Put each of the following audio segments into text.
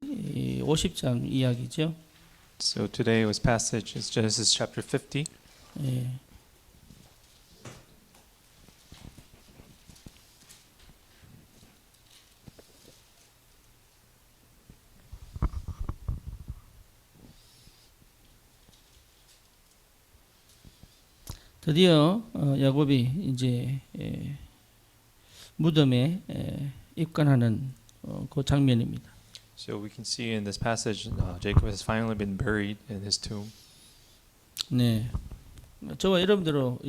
50장 이야기죠. So today's passage is Genesis chapter 50. 예. 드디어 야곱이 이제 무덤에 입관하는 그 장면입니다. So we can see in this passage, Jacob has finally been buried in his tomb. 네, 저와 여러분들도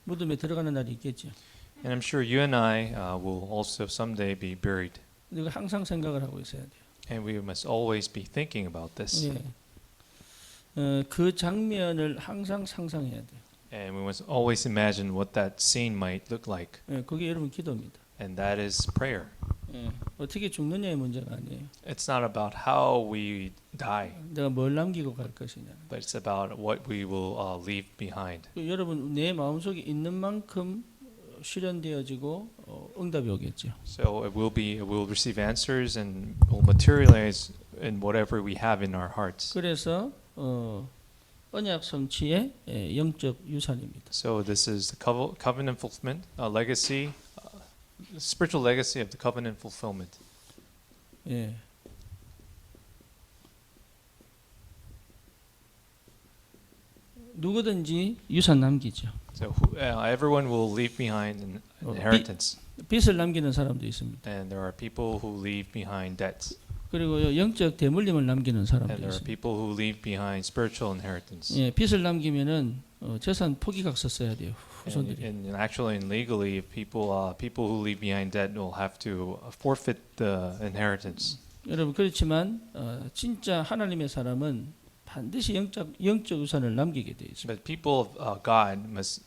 무덤에 들어가는 날이 있겠죠. And I'm sure you and I will also someday be buried. 이거 항상 생각을 하고 있어야 돼요. And we must always be thinking about this. 예. 그 장면을 항상 상상해야 돼요. And we must always imagine what that scene might look like. 예, 그게 여러분 기도입니다. And that is prayer. 예, 어떻게 죽느냐의 문제가 아니에요. It's not about how we die, 내가 뭘 남기고 갈 것이냐. but it's about what we will leave behind. 여러분 내 마음속에 있는 만큼 실현되어지고 응답이 오겠죠. So it will receive answers and will materialize in whatever we have in our hearts. 그래서 언약 성취의 영적 유산입니다. So this is the covenant fulfillment, legacy, spiritual legacy of the covenant fulfillment. 예. 누구든지 유산 남기죠. So everyone will leave behind an inheritance, 빚을 남기는 사람도 있습니다. and there are people who leave behind debts, 그리고 영적 대물림을 남기는 사람도 and there are 있습니다. people who leave behind spiritual inheritance. 예, 빚을 남기면은 재산 포기각서 써야 돼요. And, 후손들이. and actually, and legally, if people who leave behind debt will have to forfeit the inheritance. 여러분 그렇지만 진짜 하나님의 사람은 반드시 영적 유산을 남기게 돼 있습니다. But people of God must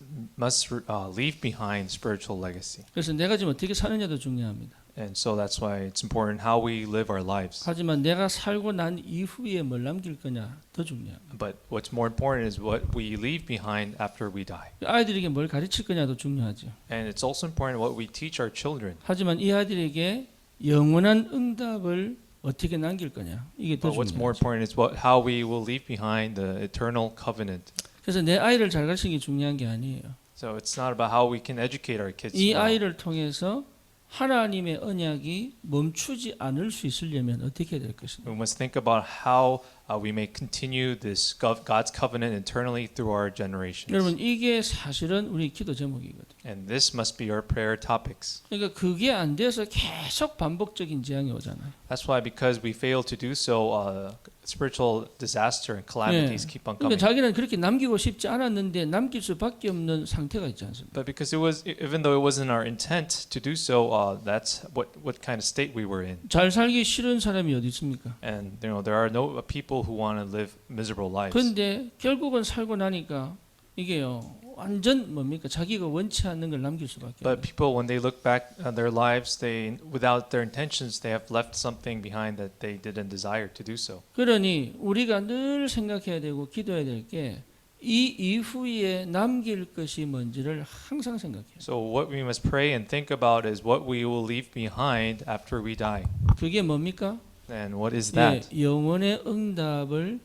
leave behind spiritual legacy. 그래서 내가 지금 어떻게 사느냐도 중요합니다. And so that's why it's important how we live our lives. 하지만 내가 살고 난 이후에 뭘 남길 거냐 더 중요합니다. But what's more important is what we leave behind after we die. 아이들에게 뭘 가르칠 거냐도 중요하죠. And it's also important what we teach our children. 하지만 이 아이들에게 영원한 응답을 어떻게 남길 거냐 이게 더 But what's more 중요하죠. important is how we will leave behind the eternal covenant. 그래서 내 아이를 잘 가르치는 게 중요한 게 아니에요. So it's not about how we can educate our kids. 이 well. 아이를 통해서 하나님의 언약이 멈추지 않을 수 있으려면 어떻게 될 것인가? We must think about how we may continue this God's covenant eternally through our generations. 여러분 이게 사실은 우리 기도 제목이거든요. And this must be our prayer topics. 그러니까 그게 안 돼서 계속 반복적인 재앙이 오잖아요. That's why, because we fail to do so, spiritual disaster and calamities keep on 그러니까 coming. 자기는 그렇게 남기고 싶지 않았는데 남길 수밖에 없는 상태가 있지 않습니까? But because it was, even though it wasn't our intent to do so, that's what kind of state we were in. 잘 살기 싫은 사람이 어디 있습니까? And there are no people who want to live miserable lives. 그런데 결국은 살고 나니까 이게요 완전 뭡니까? 자기가 원치 않는 걸 남길 수밖에 But 없어요. people, when they look back on their lives, without their intentions, they have left something behind that they didn't desire to do so. 그러니 우리가 늘 생각해야 되고 기도해야 될 게 이 이후에 남길 것이 뭔지를 항상 생각해요. So what we must pray and think about is what we will leave behind after we die. 그게 뭡니까? And what is 예, that? 영원의 응답을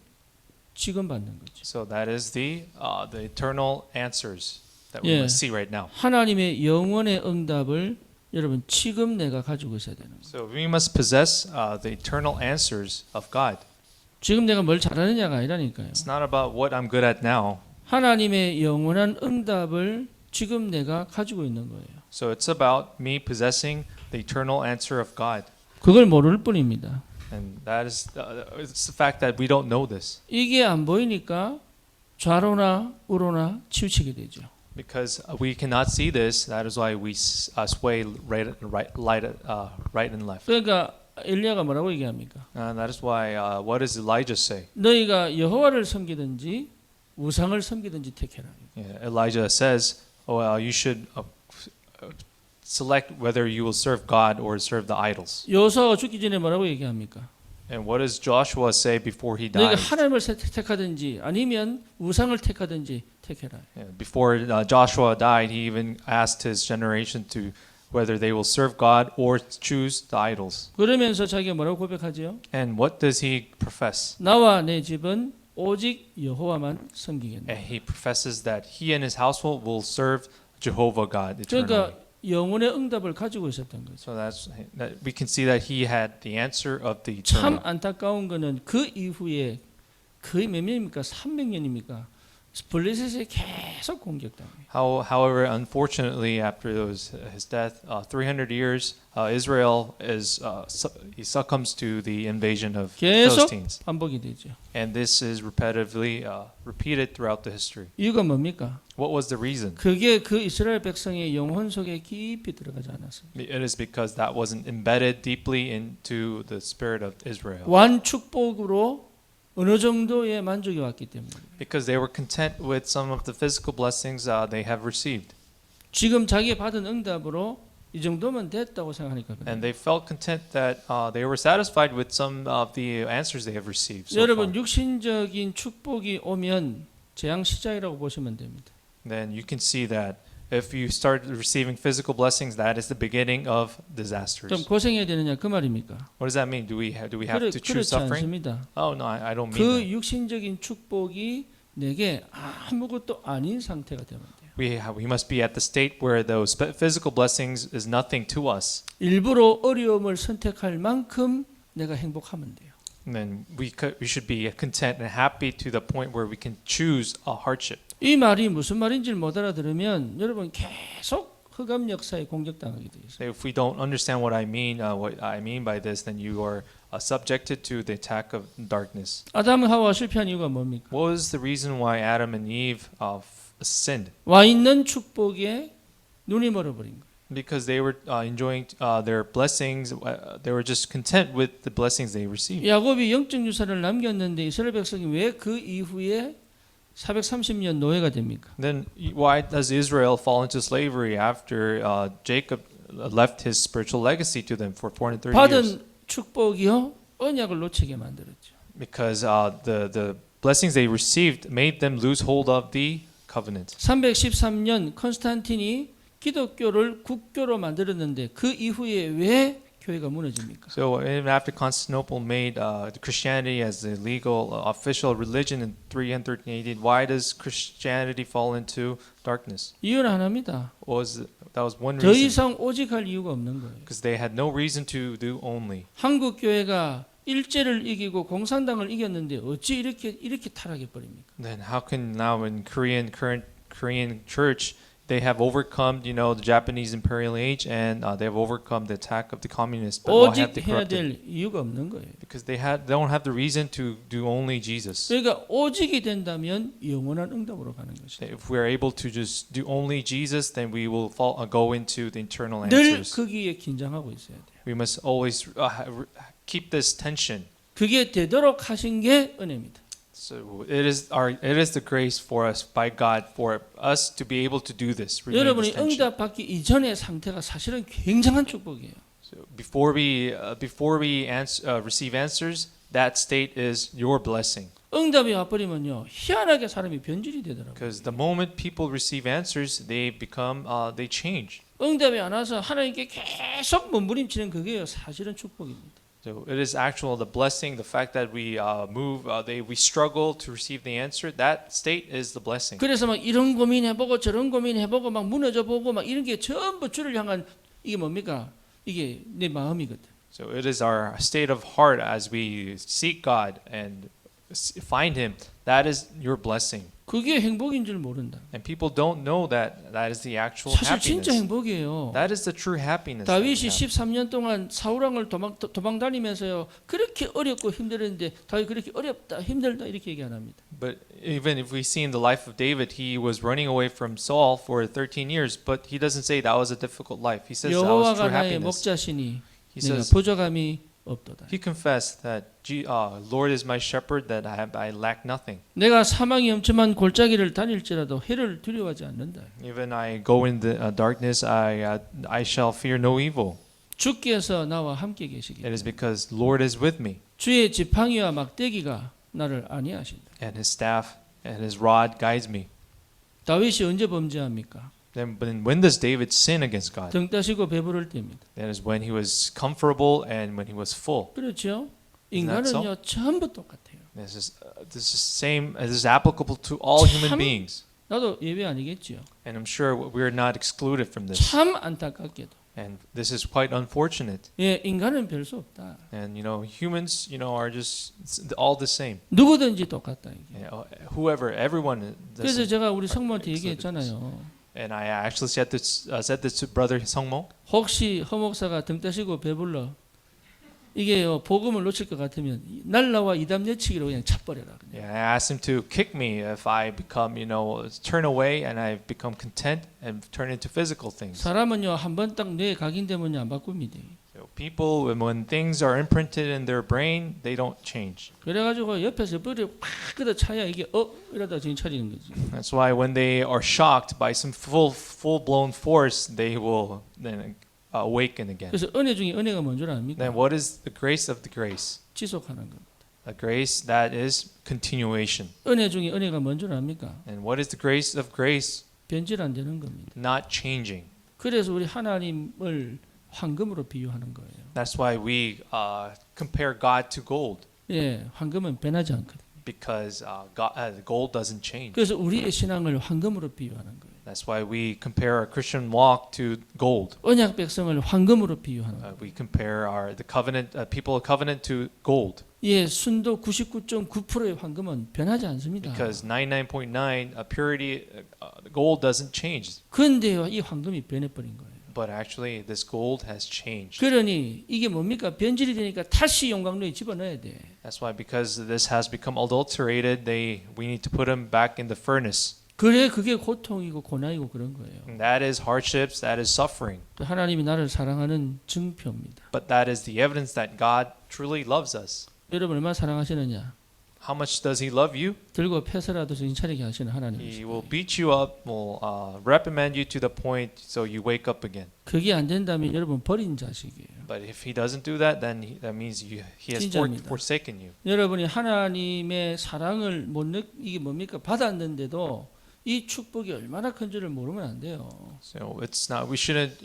지금 받는 거죠. So that is the eternal answers that we Yeah. must see right now. 하나님의 영원의 응답을 여러분 지금 내가 가지고 있어야 되는 거예요. So we must possess the eternal answers of God. 지금 내가 뭘 잘하느냐가 아니라니까요. It's not about what I'm good at now. 하나님의 영원한 응답을 지금 내가 가지고 있는 거예요. So it's about me possessing the eternal answer of God. 그걸 모를 뿐입니다. And that is it's the fact that we don't know this. 이게 안 보이니까 좌로나 우로나 치우치게 되죠. Because we cannot see this, that is why we sway right and left. 그러니까 엘리야가 뭐라고 얘기합니까? And that is why, what does Elijah say? 너희가 여호와를 섬기든지 우상을 섬기든지 택해라. Yeah, Elijah says, you should select whether you will serve God or serve the idols. 여호수아가 죽기 전에 뭐라고 얘기합니까? And what does Joshua say before he 너희가 died? 하나님을 택하든지 아니면 우상을 택하든지 택해라. Yeah, before Joshua died, he even asked his generation to whether they will serve God or choose the idols. 그러면서 자기가 뭐라고 고백하지요? And what does he profess? 나와 내 집은 오직 여호와만 섬기겠네. And he professes that he and his household will serve Jehovah God eternally. 그러니까 영혼의 응답을 가지고 있었던 거죠. So that we can see that he had the answer of the 참 eternal. 안타까운 거는 그 이후에 거의 몇 년입니까? 300년입니까? 블레셋에 계속 공격당해요. However, unfortunately, after his death, 300 years, Israel he succumbs to the invasion of 계속 Philistines, 반복이 되죠. and this is repetitively repeated throughout the history. 이유가 뭡니까? What was the reason? 그게 그 이스라엘 백성의 영혼 속에 깊이 들어가지 않았습니다. It is because that wasn't embedded deeply into the spirit of Israel. 완축복으로 어느 정도의 만족이 왔기 때문에. Because they were content with some of the physical blessings they have received. 지금 자기 받은 응답으로 이 정도면 됐다고 생각하니까 그래요. And they felt content that they were satisfied with some of the answers they have received so 여러분 far. 육신적인 축복이 오면 재앙 시작이라고 보시면 됩니다. Then you can see that if you start receiving physical blessings, that is the beginning of 좀 disasters. 고생해야 되느냐 그 말입니까? What does that mean? Do we have to choose 그렇지 suffering? 않습니다. Oh no, I don't mean 그 that. 육신적인 축복이 내게 아무것도 아닌 상태가 되면 돼요. We must be at the state where those physical blessings is nothing to us. 일부러 어려움을 선택할 만큼 내가 행복하면 돼요. And then we should be content and happy to the point where we can choose a hardship. 이 말이 무슨 말인지를 못 알아들으면 여러분 계속 흑암 역사에 공격당하게 되어 있어요. If we don't understand what I mean by this, then you are subjected to the attack of darkness. 아담 하와 실패한 이유가 뭡니까? What was the reason why Adam and Eve sinned? 와 있는 축복에 눈이 멀어버린 거예요. Because they were enjoying their blessings. They were just content with the blessings they received. 야곱이 영적 유산을 남겼는데 이스라엘 백성이 왜 그 이후에 430년 노예가 됩니까? Then why does Israel fall into slavery after Jacob left his spiritual legacy to them for 430 years? 받은 축복이요 언약을 놓치게 만들었죠. Because the blessings they received made them lose hold of the covenant. 313년 컨스탄틴이 기독교를 국교로 만들었는데 그 이후에 왜 교회가 무너집니까? So even after Constantinople made Christianity as the legal official religion in 313 AD, why does Christianity fall into darkness? 이유는 하나입니다. That was one 더 reason. 이상 오직할 이유가 없는 거예요. Because they had no reason to do only. 한국 교회가 일제를 이기고 공산당을 이겼는데 어찌 이렇게 타락해 버립니까? Then how can now in current Korean church they have overcome, the Japanese imperial age, and they have overcome the attack of the communists, but why have 오직 they 해야 corrupted? 될 이유가 없는 거예요. Because they don't have the reason to do only Jesus. 그러니까 오직이 된다면 영원한 응답으로 가는 것이죠. If we are able to just do only Jesus, then we will go into the eternal 늘 answers. 거기에 긴장하고 있어야 돼요. We must always keep this tension. 그게 되도록 하신 게 은혜입니다. So it is the grace for us by God for us to be able to do this. remain 여러분이 this tension. 응답받기 이전의 상태가 사실은 굉장한 축복이에요. So before we receive answers, that state is your blessing. 응답이 와버리면요 희한하게 사람이 변질이 되더라고요. Because the moment people receive answers, they change. 응답이 안 와서 하나님께 계속 몸부림치는 그게 사실은 축복입니다. So it is actual the blessing, the fact that we we struggle to receive the answer. That state is the blessing. 그래서 막 이런 고민해보고 저런 고민해보고 막 무너져보고 막 이런 게 전부 주를 향한 이게 뭡니까? 이게 내 마음이거든. So it is our state of heart as we seek God and find Him. That is your blessing. 그게 행복인 줄 모른다. And people don't know that is the actual 사실 진짜 happiness. 행복이에요. That is the true happiness. that we 다윗이 have. 13년 동안 사울왕을 도망 다니면서요 그렇게 어렵고 힘들었는데 다윗 그렇게 어렵다 힘들다 이렇게 얘기 안 합니다. But even if we see in the life of David, he was running away from Saul for 13 years, but he doesn't say that was a difficult life. He says that was 여호와가 true 나의 happiness. 목자시니 He 내가 says 부족함이 없도다. he confessed that Lord is my shepherd, that I lack nothing. 내가 사망이 엄침한 골짜기를 다닐지라도 해를 두려워하지 않는다. Even I go in the darkness, I shall fear no evil. 주께서 나와 함께 계시기. It is because Lord is with me, 주의 지팡이와 막대기가 나를 안위하신다. and His staff and His rod guides me. 다윗이 언제 범죄합니까? Then when does David sin against God? 등 따시고 배부를 때입니다. That is when he was comfortable and when he was full. 그렇죠? Isn't that so? 인간은요 전부 똑같아요. This is same. This is applicable to all human 참- beings. 나도 예외 아니겠지요. And I'm sure we're not excluded from this. 참 안타깝게도 And this is quite unfortunate. 예, 인간은 별 수 없다. And humans, are just all the same. 누구든지 똑같다 이게. Whoever, everyone. 그래서 제가 우리 성모한테 excluded 얘기했잖아요. And I actually said this to brother Sungmo. 혹시 허 목사가 등 따시고 배불러 이게요 복음을 놓칠 것 같으면 날라와 이담 여치기로 그냥 차버려라. 그냥. Yeah, I asked him to kick me if I become, turn away and I become content and turn into physical things. 사람은요 한 번 딱 뇌에 각인되면요 안 바꿉니다. So people, when things are imprinted in their brain, they don't change. 그래가지고 옆에서 머리를 확 끄덕 차야 이게 이러다 정신 차리는 거지. That's why when they are shocked by some full-blown force, they will then awaken again. 그래서 은혜 중에 은혜가 뭔 줄 압니까? Then what is the grace of the grace? 지속하는 겁니다. A grace that is continuation. 은혜 중에 은혜가 뭔 줄 압니까? And what is the grace of grace? 변질 안 되는 겁니다. Not changing. 그래서 우리 하나님을 황금으로 비유하는 거예요. That's why we compare God to gold, 예, 황금은 변하지 않거든. because gold doesn't change. 그래서 우리의 신앙을 황금으로 비유하는 거예요. That's why we compare our Christian walk to gold. 언약 백성을 황금으로 비유하는 거예요. We compare the covenant people of covenant to gold, 예, 순도 99.9%의 황금은 변하지 않습니다. because 99.9 purity gold doesn't change. 그런데요, 이 황금이 변해버린 거예요. But actually, this gold has changed. 그러니 이게 뭡니까? 변질이 되니까 다시 용광로에 집어넣어야 돼. That's why, because this has become adulterated, we need to put them back in the furnace. 그래, 그게 고통이고 고난이고 그런 거예요. And that is hardships, that is suffering. 하나님이 나를 사랑하는 증표입니다. But that is the evidence that God truly loves us. 여러분 얼마나 사랑하시느냐? How much does He love you? 들고 패서라도 정신 차리게 하시는 He 하나님이시죠. will beat you up, will reprimand you to the point so you wake up again. 그게 안 된다면 여러분 버린 자식이에요. But if He doesn't do that, then that means He has 진짜입니다. forsaken you. 여러분이 하나님의 사랑을 이게 뭡니까? 받았는데도 이 축복이 얼마나 큰지를 모르면 안 돼요. So it's not. We shouldn't,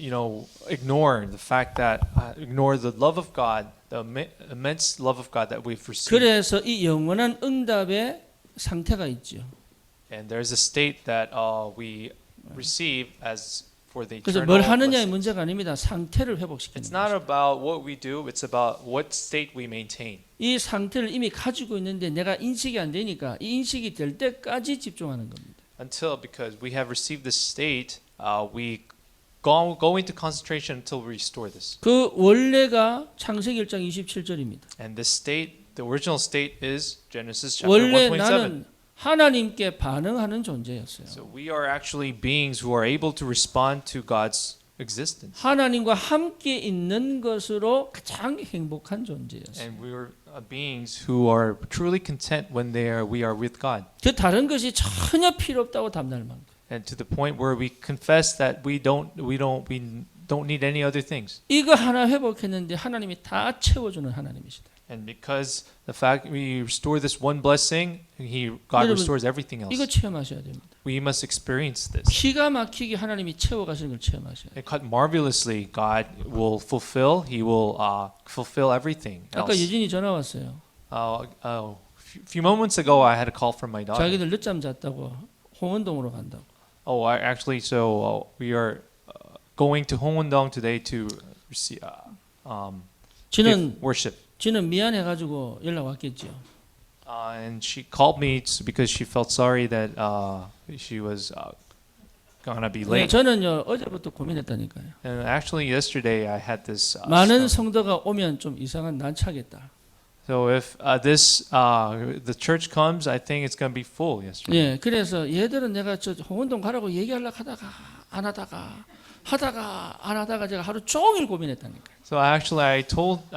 ignore the fact that ignore the love of God, the immense love of God that we've received. 그래서 이 영원한 응답의 상태가 있죠. And there's a state that we receive as for the 그래서 eternal 뭘 하느냐의 blessings. 문제가 아닙니다. 상태를 회복시키는 It's not 거죠. about what we do. It's about what state we maintain. 이 상태를 이미 가지고 있는데 내가 인식이 안 되니까 이 인식이 될 때까지 집중하는 겁니다. Until, because we have received this state, we go into concentration until we restore this. 그 원래가 창세기 1장 27절입니다. And this state, the original state, is Genesis chapter 원래 1:27. 나는 하나님께 반응하는 존재였어요. So we are actually beings who are able to respond to God's existence. 하나님과 함께 있는 것으로 가장 행복한 존재였어요. And we are beings who are truly content when we are with God. 그 다른 것이 전혀 필요 없다고 담날 만큼. And to the point where we confess that we don't need any other things. 이거 하나 회복했는데 하나님이 다 채워주는 하나님이시다. And because the fact we restore this one blessing, God 여러분, restores everything 이거 else. 체험하셔야 됩니다. We must experience this. 기가 막히게 하나님이 채워가시는 걸 체험하셔야 돼요. And cut marvelously, God will fulfill. He will fulfill everything 아까 else. 예진이 전화 왔어요. A few moments ago, I had a call from my daughter. 자기들 늦잠 잤다고 홍원동으로 간다고. Oh, we are going to Hongwon-dong today to receive 지는 worship. 지는 미안해가지고 연락 왔겠죠. And she called me because she felt sorry that she was gonna be late. 저는요 어제부터 고민했다니까요. And actually, yesterday I had this. 많은 성도가 오면 좀 이상한 난차겠다. So if the church comes, I think it's gonna be full yesterday. 예, 그래서 얘들은 내가 저 홍원동 가라고 얘기하려고 하다가 안 하다가 제가 하루 종일 고민했다니까요. So I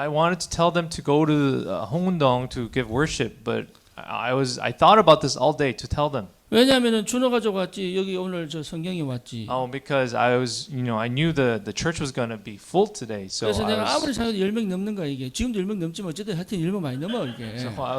wanted to tell them to go to Hongwon-dong to give worship, but I thought about this all day to tell them. 왜냐하면은 준호 가족 왔지 여기 오늘 저 성경이 왔지. Because I knew the church was gonna be full today. So 그래서 내가 I 아무리 생각해도 10명 넘는 거야 이게. 지금도 10명 넘지만 어쨌든 하여튼 10명 많이 넘어 이게.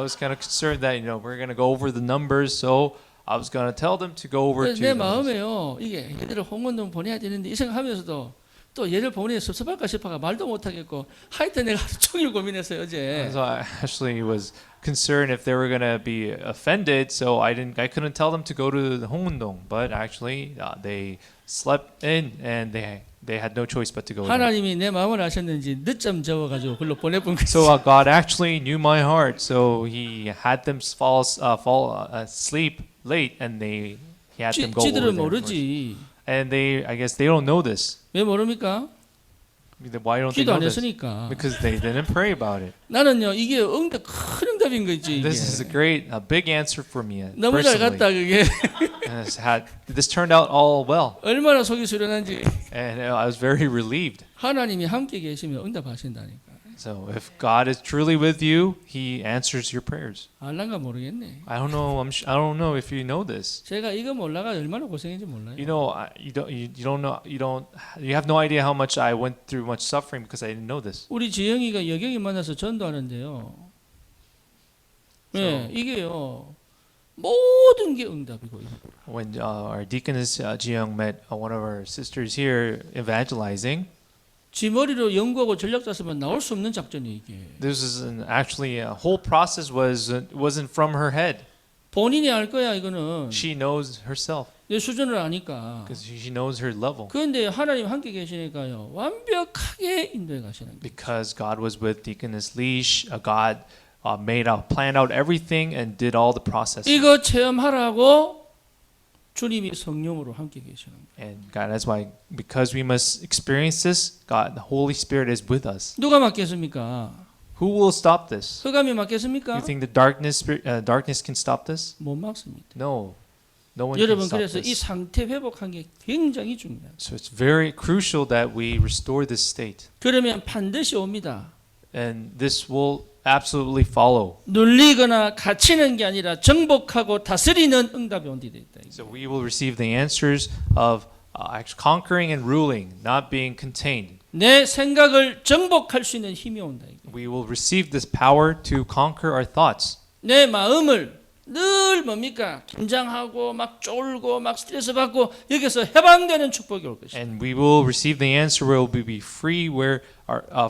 was kind of concerned that we're gonna go over the numbers. So I was going to tell them to go over to 내 the 마음에요. 이게 얘들을 홍원동 보내야 되는데 이 생각하면서도 또 얘를 보내 섭섭할까 싶어가 말도 못하겠고 하여튼 내가 하루 종일 고민했어요 어제. So I actually was concerned if they were going to be offended, so I couldn't tell them to go to the Hongundong, but actually they slept in and they had no choice but to go there. 하나님이 내 마음을 아셨는지 늦잠 재워가지고 글로 보내본 거지. So God actually knew my heart, so He had them fall asleep late, and he had them go over 지들은 there. 모르지. And I guess they don't know this. 왜 모릅니까? Why don't they 기도 know 안 this? 했으니까. Because they didn't pray about it. 나는요 이게 큰 응답인 거지. This is a big answer for me 너무 잘 personally. 갔다 그게. And this turned out all well, 얼마나 속이 수련한지. and I was very relieved. 하나님이 함께 계시면 응답하신다니까. So if God is truly with you, He answers your prayers. 알란가 모르겠네. I don't know. I don't know if you know this. 제가 이거 몰라가 얼마나 고생인지 몰라요. You know, you have no idea how much I went through much suffering because I didn't know this. 우리 지영이가 여경이 만나서 전도하는데요. 네, 이게요 모든 게 응답이고. When our deaconess Ji-young met one of our sisters here evangelizing, 지 머리로 연구하고 전략 짰으면 나올 수 없는 작전이 이게. this is actually a whole process wasn't from her head. 본인이 알 거야 이거는. She knows herself 내 수준을 아니까. because she knows her level. 그런데 하나님 함께 계시니까요 완벽하게 인도해 가시는 거예요. Because God was with Deaconess Lee, God planned out everything and did all the processes. 이거 체험하라고 주님이 성령으로 함께 계시는 거예요. And God, that's why, because we must experience this, God, the Holy Spirit is with us. 누가 막겠습니까? Who will stop this? 흑암이 막겠습니까? You think the darkness can stop this? 못 막습니다. No, no one can 여러분 stop 그래서 이 this. 상태 회복한 게 굉장히 중요해요. So it's very crucial that we restore this state, 그러면 반드시 옵니다. and this will absolutely follow. 눌리거나 갇히는 게 아니라 정복하고 다스리는 응답이 온 뒤에 있다. So we will receive the answers of conquering and ruling, not being contained. 내 생각을 정복할 수 있는 힘이 온다. We will receive this power to conquer our thoughts. 내 마음을 늘 뭡니까? 긴장하고 막 쫄고 막 스트레스 받고 여기서 해방되는 축복이 올 것이다. And we will receive the answer where we'll be free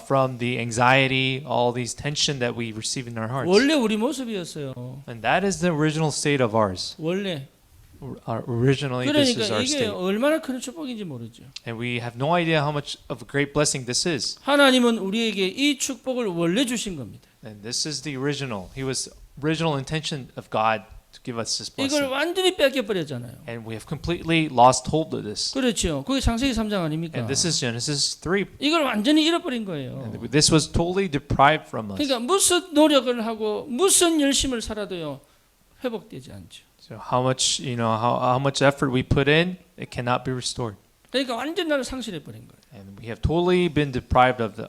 from the anxiety, all these tension that we receive in our hearts. 원래 우리 모습이었어요. And that is the original state of ours. 원래. Originally, this is 그러니까 our 이게 state. 얼마나 큰 축복인지 모르죠. And we have no idea how much of a great blessing this is. 하나님은 우리에게 이 축복을 원래 주신 겁니다. And this is the original. Original intention of God to give us this 이걸 blessing. 완전히 뺏겨 버렸잖아요. And we have completely lost hold of this. 그렇죠. 그게 창세기 3장 아닙니까? And this is Genesis 3. 이걸 완전히 잃어버린 거예요. And this was totally deprived from us. 그러니까 무슨 노력을 하고 무슨 열심을 살아도요 회복되지 않죠. So how much how much effort we put in, it cannot be restored. 그러니까 완전 나를 상실해 버린 거예요. And we have totally been deprived of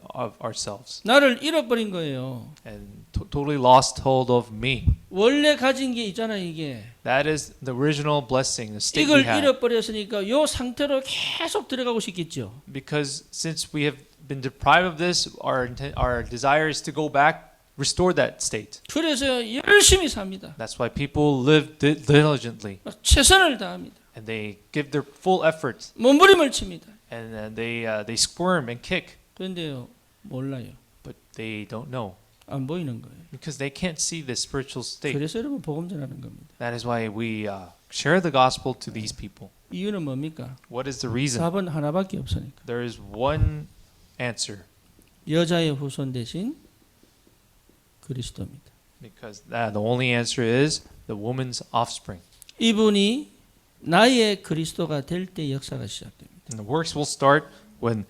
ourselves 나를 잃어버린 거예요. and totally lost hold of me. 원래 가진 게 있잖아요, 이게. That is the original blessing, the state 이걸 we had. 잃어버렸으니까 요 상태로 계속 들어가고 싶겠죠. Because since we have been deprived of this, our desire is to go back, restore that state. 그래서 열심히 삽니다. That's why people live diligently 막 최선을 다합니다. and they give their full effort 몸부림을 칩니다. and they squirm and kick, 그런데요, 몰라요. but they don't know 안 보이는 거예요. because they can't see the spiritual state. 그래서 여러분 복음 전하는 겁니다. That is why we share the gospel to these people. 이유는 뭡니까? What is the reason? 답은 하나밖에 없으니까. There is one answer. 여자의 후손 대신 그리스도입니다. Because the only answer is the woman's offspring. 이분이 나의 그리스도가 될 때 역사가 시작됩니다. And the works will start when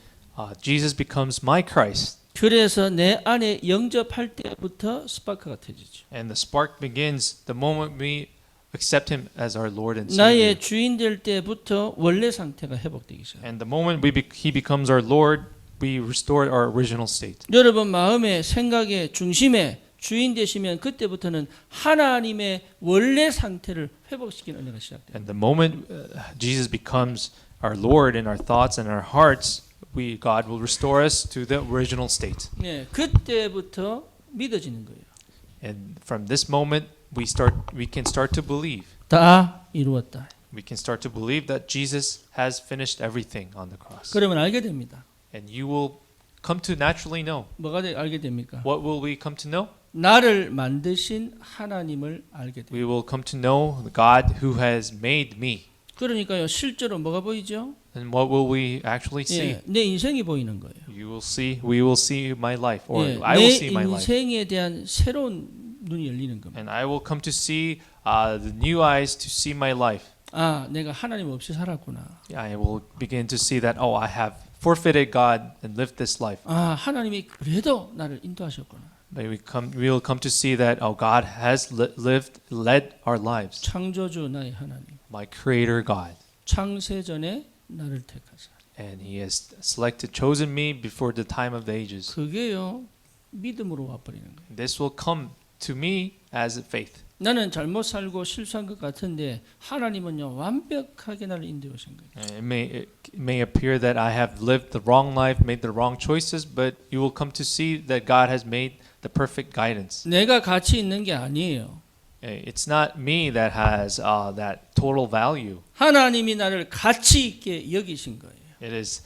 Jesus becomes my Christ. 그래서 내 안에 영접할 때부터 스파크가 터지죠. And the spark begins the moment we accept Him as our Lord and 나의 Savior. 주인 될 때부터 원래 상태가 회복되기 시작합니다. And the moment He becomes our Lord, we restore our original state. 여러분 마음의 생각의 중심에 주인 되시면 그때부터는 하나님의 원래 상태를 회복시키는 은혜가 시작돼요. And the moment Jesus becomes our Lord in our thoughts and our hearts, God will restore us to the original state. 네, 그때부터 믿어지는 거예요. And from this moment, we can start to believe. 다 이루었다. We can start to believe that Jesus has finished everything on the cross. 그러면 알게 됩니다. And you will come to naturally know. 뭐가 알게 됩니까? What will we come to know? 나를 만드신 하나님을 알게 됩니다. We will come to know the God who has made me. 그러니까요, 실제로 뭐가 보이죠? And what will we actually see? 예, 내 인생이 보이는 거예요. We will see my life, or 예, I will 내 see my life. 인생에 대한 새로운 눈이 열리는 겁니다. And I will come to see the new eyes to see my life. 아, 내가 하나님 없이 살았구나. I will begin to see that, I have forfeited God and lived this life. 아, 하나님이 그래도 나를 인도하셨구나. But we will come to see that, God has led our lives. 창조주 나의 하나님. My Creator God. 창세전에 나를 택하사. And He has chosen me before the time of the ages. 그게요, 믿음으로 와버리는 거예요. This will come to me as faith. 나는 잘못 살고 실수한 것 같은데 하나님은요 완벽하게 나를 인도해 오신 거예요. It may appear that I have lived the wrong life, made the wrong choices, but you will come to see that God has made the perfect guidance. 내가 가치 있는 게 아니에요. It's not me that has that total value. 하나님이 나를 가치 있게 여기신 거예요. It is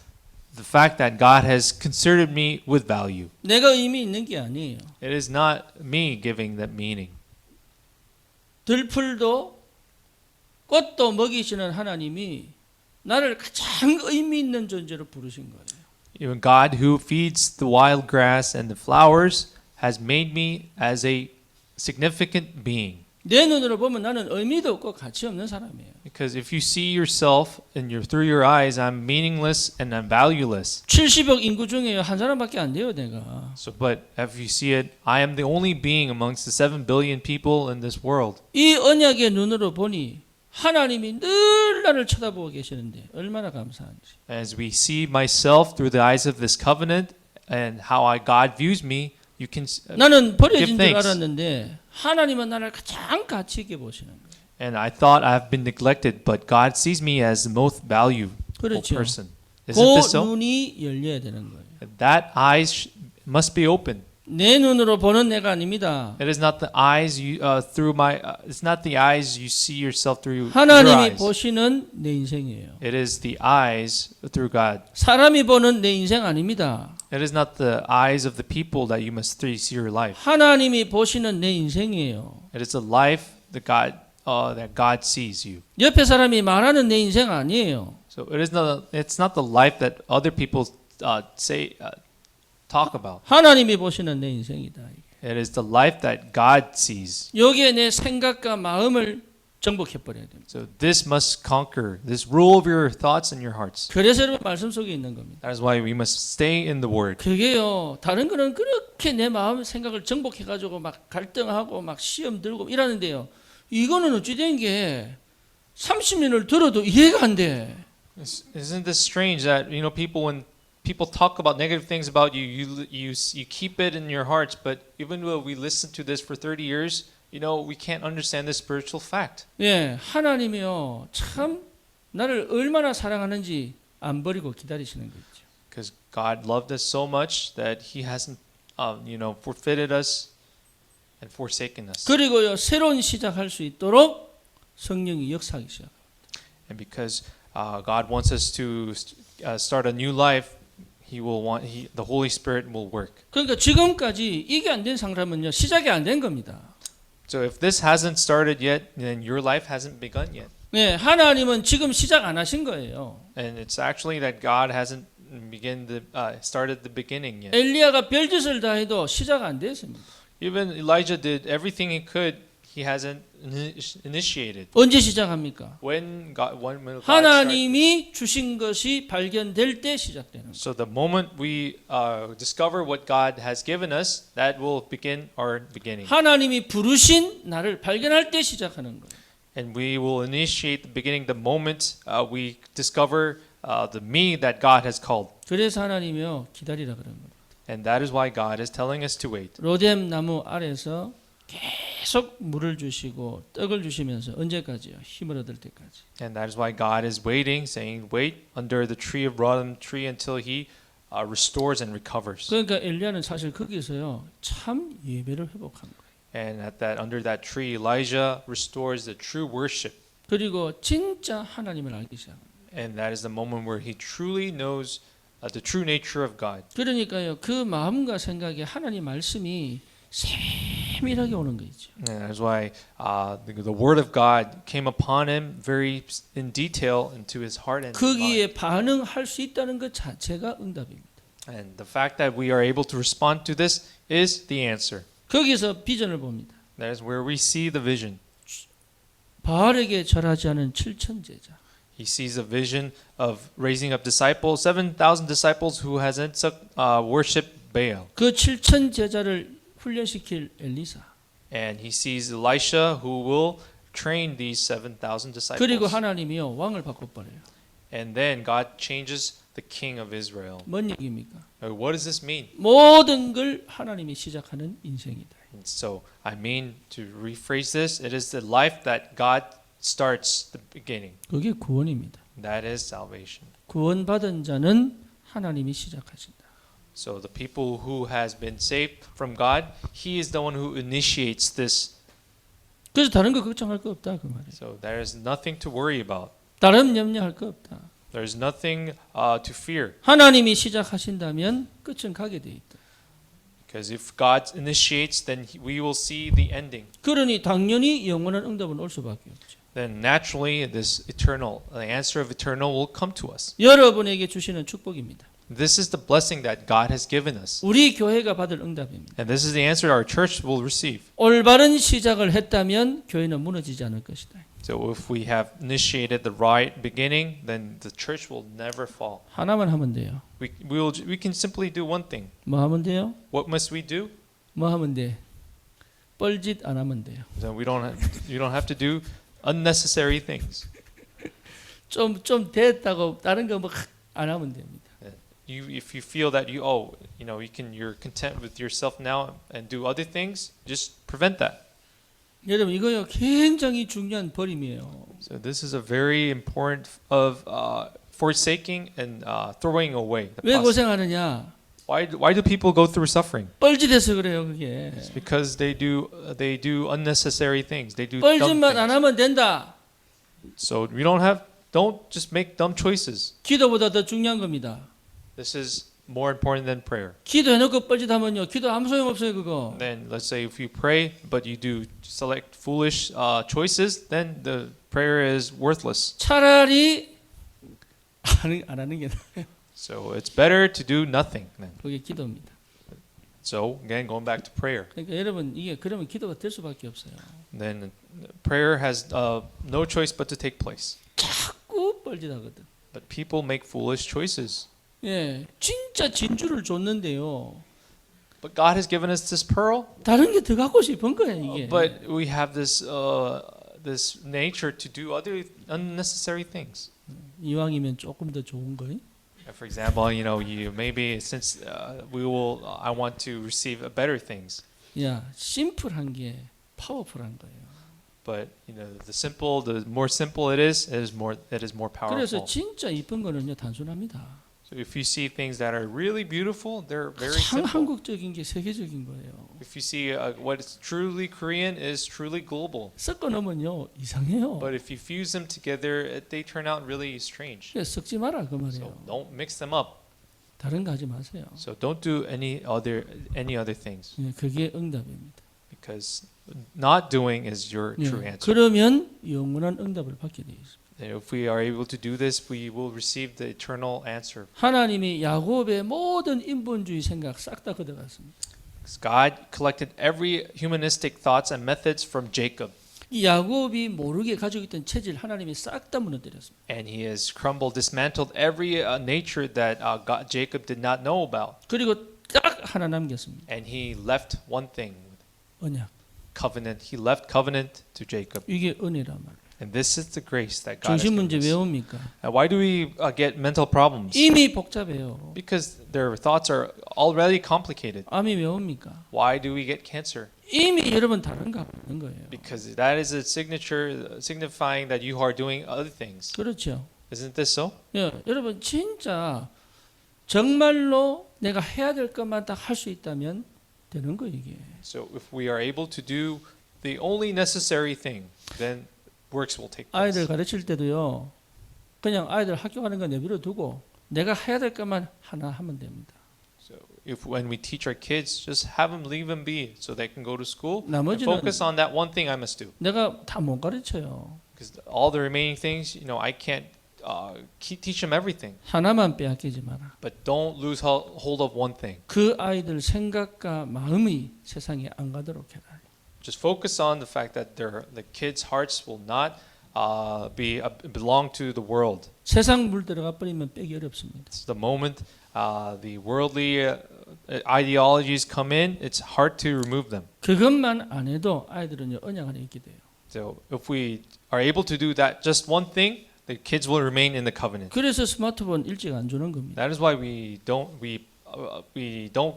the fact that God has considered me with value. 내가 의미 있는 게 아니에요. It is not me giving that meaning. 들풀도 꽃도 먹이시는 하나님이 나를 가장 의미 있는 존재로 부르신 거예요. Even God who feeds the wild grass and the flowers has made me as a significant being. 내 눈으로 보면 나는 의미도 없고 가치 없는 사람이에요. Because if you see yourself through your eyes, I'm meaningless and I'm valueless. 70억 인구 중에 한 사람밖에 안 돼요, 내가. So, but if you see it, I am the only being amongst the 7 billion people in this world. 이 언약의 눈으로 보니 하나님이 늘 나를 쳐다보고 계시는데 얼마나 감사한지. As we see myself through the eyes of this covenant and how God views me, you can 나는 버려진 줄 give thanks. 알았는데 하나님은 나를 가장 가치 있게 보시는 거예요. And I thought I have been neglected, but God sees me as the most valuable 그렇죠. person. 그 Isn't this so? 눈이 열려야 되는 거예요. That eyes must be open. 내 눈으로 보는 내가 아닙니다. It is not the eyes it's not the eyes you see yourself through your 하나님이 eyes. 보시는 내 인생이에요. It is the eyes through God. 사람이 보는 내 인생 아닙니다. It is not the eyes of the people that you must see your life. 하나님이 보시는 내 인생이에요. It is the life that God sees you. 옆에 사람이 말하는 내 인생 아니에요. So it's not the life that other people talk about. 하나님이 보시는 내 인생이다. It is the life that God sees. 여기에 내 생각과 마음을 정복해 버려야 됩니다. So this must conquer this rule of your thoughts and your hearts. 그래서 여러분 말씀 속에 있는 겁니다. That is why we must stay in the Word. 그게요. 다른 거는 그렇게 내 마음 생각을 정복해 가지고 막 갈등하고 막 시험 들고 이러는데요. 이거는 어찌 된 게 30년을 들어도 이해가 안 돼. Isn't this strange that when people talk about negative things about you, you keep it in your hearts, but even though we listen to this for 30 years, we can't understand this spiritual fact. 예, 하나님이요. 참 나를 얼마나 사랑하는지 안 버리고 기다리시는 거죠. Because God loved us so much that He hasn't, forfeited us and forsaken us. 그리고요, 새로운 시작할 수 있도록 성령이 역사하기 시작합니다. And because God wants us to start a new life, the Holy Spirit will work. 그러니까 지금까지 이게 안 된 사람은요, 시작이 안 된 겁니다. So if this hasn't started yet, then your life hasn't begun yet. 네, 하나님은 지금 시작 안 하신 거예요. And it's actually that God hasn't started the beginning yet. 엘리야가 별짓을 다 해도 시작 안 됐습니다. Even Elijah did everything he could. He hasn't initiated. 언제 시작합니까? When will God start? 하나님이 주신 것이 발견될 때 시작되는 거예요. So the moment we discover what God has given us, that will begin our beginning. 하나님이 부르신 나를 발견할 때 시작하는 거예요. And we will initiate the beginning the moment we discover the me that God has called. 그래서 하나님이요 기다리라 그런 거예요. And that is why God is telling us to wait. 로뎀 나무 아래서 계속 물을 주시고 떡을 주시면서 언제까지요? 힘을 얻을 때까지. And that is why God is waiting, saying, wait under the tree of rotten tree until He restores and recovers. 그러니까 엘리야는 사실 거기서요 참 예배를 회복한 거예요. And at that under that tree, Elijah restores the true worship. 그리고 진짜 하나님을 알기 시작합니다. And that is the moment where he truly knows the true nature of God. 그러니까요, 그 마음과 생각에 하나님 말씀이 세밀하게 오는 거죠. And that's why the word of God came upon him very in detail into his heart and mind. 거기에 반응할 수 있다는 것 자체가 응답입니다. And the fact that we are able to respond to this is the answer. 거기서 비전을 봅니다. That is where we see the vision. 바알에게 절하지 않은 7천 제자. He sees a vision of raising up disciples, 7,000 disciples who hasn't worshipped Baal. 그 7천 제자를 훈련시킬 엘리사. And he sees Elisha who will train these 7,000 disciples. 그리고 하나님이요 왕을 바꿔버려요. And then God changes the king of Israel. 뭔 얘기입니까? What does this mean? 모든 걸 하나님이 시작하는 인생이다. And so I mean to rephrase this, it is the life that God starts the beginning. 그게 구원입니다. That is salvation. 구원받은 자는 하나님이 시작하신다. So the people who has been saved from God, he is the one who initiates this. 그래서 다른 거 걱정할 거 없다 그 말이에요. So there is nothing to worry about. 다른 염려할 거 없다. There is nothing to fear. 하나님이 시작하신다면 끝은 가게 돼 있다. Because if God initiates, then we will see the ending. 그러니 당연히 영원한 응답은 올 수밖에 없죠. Then naturally, this eternal, the answer of eternal will come to us. 여러분에게 주시는 축복입니다. This is the blessing that God has given us. 우리 교회가 받을 응답입니다. And this is the answer our church will receive. 올바른 시작을 했다면 교회는 무너지지 않을 것이다. So if we have initiated the right beginning, then the church will never fall. 하나만 하면 돼요. We can simply do one thing. 뭐 하면 돼요? What must we do? 뭐 하면 돼? 뻘짓 안 하면 돼요. So you don't have to do unnecessary things. 좀 됐다고 다른 거 뭐 안 하면 됩니다. If you feel that you're content with yourself now and do other things, just prevent that. 여러분 이거요 굉장히 중요한 버림이에요. So this is a very important of forsaking and throwing away. The 왜 process. 고생하느냐? Why do people go through suffering? 뻘짓해서 그래요 그게. It's because they do unnecessary things. They do dumb 뻘짓만 안 things. 하면 된다. So don't just make dumb choices. 기도보다 더 중요한 겁니다. This is more important than prayer. 기도해놓고 뻘짓하면요 기도 아무 소용 없어요 그거. Then let's say if you pray but you do select foolish choices, then the prayer is worthless. 차라리 안 하는 게 나아요. So it's better to do nothing then. 그게 기도입니다. So again, going back to prayer. 그러니까 여러분 이게 그러면 기도가 될 수밖에 없어요. Then prayer has no choice but to take place. 자꾸 뻘짓하거든. But people make foolish choices. 예, 진짜 진주를 줬는데요. But God has given us this pearl. 다른 게 더 갖고 싶은 거야 이게. But we have this nature to do other unnecessary things. 이왕이면 조금 더 좋은 거예요. For example, you maybe since I want to receive better things. 야, 심플한 게 파워풀한 거예요. But the more simple it is more 그래서 powerful. 진짜 이쁜 거는요 단순합니다. So if you see things that are really beautiful, they're very 가장 simple. 한국적인 게 세계적인 거예요. If you see what is truly Korean is truly global. 섞어 놓으면요 이상해요. But if you fuse them together, they turn out really strange. 그래서 섞지 마라 그 So 말이에요. don't mix them up. 다른 거 하지 마세요. So don't do any other things, 예, 그게 응답입니다. because not doing is your 예, true answer. 그러면 영원한 응답을 받게 되어 있습니다. And if we are able to do this, we will receive the eternal answer. 하나님이 야곱의 모든 인본주의 생각 싹 다 걷어갔습니다. Because God collected every humanistic thoughts and methods from Jacob, 이 야곱이 모르게 가지고 있던 체질 하나님이 싹 다 무너뜨렸습니다. and He has dismantled every nature that Jacob did not know about, 그리고 딱 하나 남겼습니다. and He left one thing, 언약. covenant. He left covenant to Jacob, 이게 은혜란 말이에요. and this is the grace that God has 중심 given 문제 us. 왜 옵니까? And why do we get mental problems? 이미 복잡해요. Because their thoughts are already complicated. 암이 왜 옵니까? Why do we get cancer? 이미 여러분 다른 거 하고 있는 거예요. Because that is a signature signifying that you are doing other things. 그렇죠. Isn't this so? 예, 여러분 진짜 정말로 내가 해야 될 것만 딱 할 수 있다면 되는 거 이게. So if we are able to do the only necessary thing, then works will take place. 아이들 가르칠 때도요. 그냥 아이들 학교 가는 거 내버려 두고 내가 해야 될 것만 하나 하면 됩니다. So if when we teach our kids, just have them leave them be so they can go to school and 나머지는 focus on that one thing I must do. 내가 다 못 가르쳐요. Because all the remaining things, I can't teach them everything. 하나만 빼앗기지 마라. But don't lose hold of one thing. 그 아이들 생각과 마음이 세상에 안 가도록 해라. Just focus on the fact that the kids' hearts will not belong to the world. 세상 물 들어가 버리면 빼기 어렵습니다. It's the moment the worldly ideologies come in, it's hard to remove them. 그것만 안 해도 아이들은 언약 안에 있게 돼요. So if we are able to do that, just one thing, the kids will remain in the covenant. 그래서 스마트폰 일찍 안 주는 겁니다. That is why we don't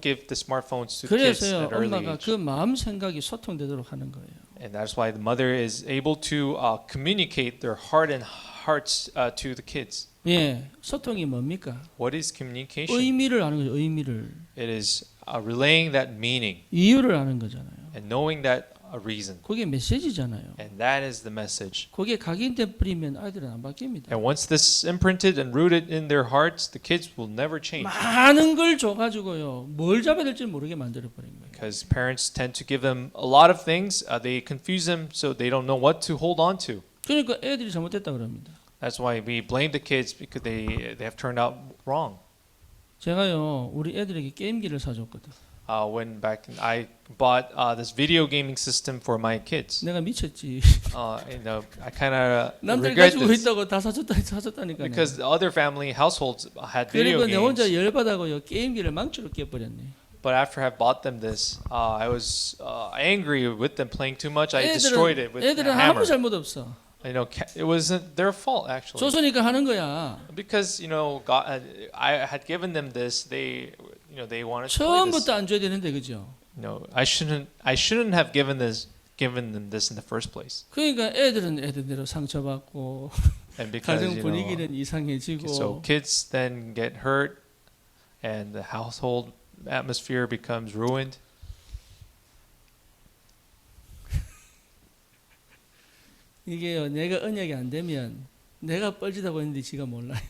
give the smartphones to kids 그래서요 at early 엄마가 age. 그 마음 생각이 소통되도록 하는 거예요. And that's why the mother is able to communicate their hearts to the kids. 예, 소통이 뭡니까? What is communication? 의미를 아는 거죠. 의미를 It is relaying that meaning 이유를 아는 거잖아요. and knowing that reason. 그게 메시지잖아요. And that is the message. 그게 각인돼 버리면 아이들은 안 바뀝니다. And once this is imprinted and rooted in their hearts, the kids will never change. 많은 걸 줘가지고요 뭘 잡아야 될지 모르게 만들어 버린 거예요. Because parents tend to give them a lot of things, they confuse them so they don't know what to hold on to. 그러니까 애들이 잘못됐다 그럽니다. That's why we blame the kids because they have turned out wrong. 제가요 우리 애들에게 게임기를 사줬거든. When I bought this video gaming system for my kids, 내가 미쳤지. I kind of 남들 regret 가지고 this 있다고 다 사줬다니까. because the other family households had video 그리고 내 혼자 games. 열받아고요 게임기를 망치로 깨버렸네. But after I bought them this, I was angry with them playing too much. I destroyed it with a 애들은 아무 hammer. 잘못 없어. It wasn't their fault actually. 조선이가 하는 거야. Because God, I had given them this, they wanted to play this. 처음부터 안 줘야 되는데 그죠? I shouldn't have given them this in the first place. 그러니까 애들은 애들대로 상처받고 And because 가정 분위기는 이상해지고. so kids then get hurt, and the household atmosphere becomes ruined. 이게요 내가 언약이 안 되면 내가 뻘짓하고 있는데 지가 몰라요.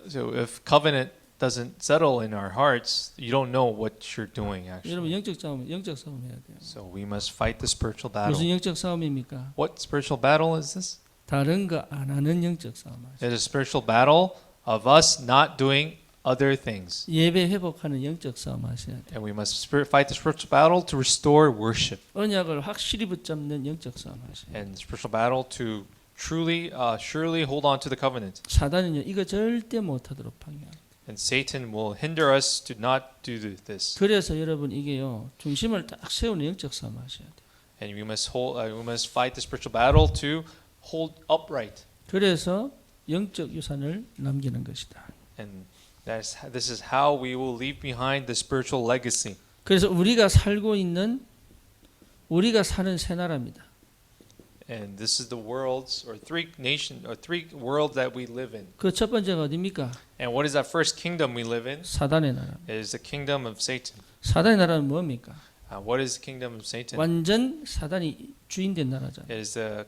So if covenant doesn't settle in our hearts, you don't know what you're doing actually. 여러분 영적 싸움 해야 돼요. So we must fight the spiritual battle. 무슨 영적 싸움입니까? What spiritual battle is this? 다른 거 안 하는 영적 싸움. It is a spiritual battle of us not doing other things. 예배 회복하는 영적 싸움 하셔야 돼요. And we must fight the spiritual battle to restore worship. 언약을 확실히 붙잡는 영적 싸움 하셔야 돼요. And spiritual battle to truly, surely hold on to the covenant. 사단은요 이거 절대 못하도록 방해합니다. And Satan will hinder us to not do this. 그래서 여러분 이게요 중심을 딱 세우는 영적 싸움 하셔야 돼요. And we must fight the spiritual battle to hold upright. 그래서 영적 유산을 남기는 것이다. And this is how we will leave behind the spiritual legacy. 그래서 우리가 사는 새 나라입니다. And this is the worlds or three worlds that we live in. 그 첫 번째가 어디입니까? And what is that first kingdom we live in? 사단의 나라. It is the kingdom of Satan. 사단의 나라는 뭡니까? What is the kingdom of Satan? 완전 사단이 주인된 나라잖아요. It is the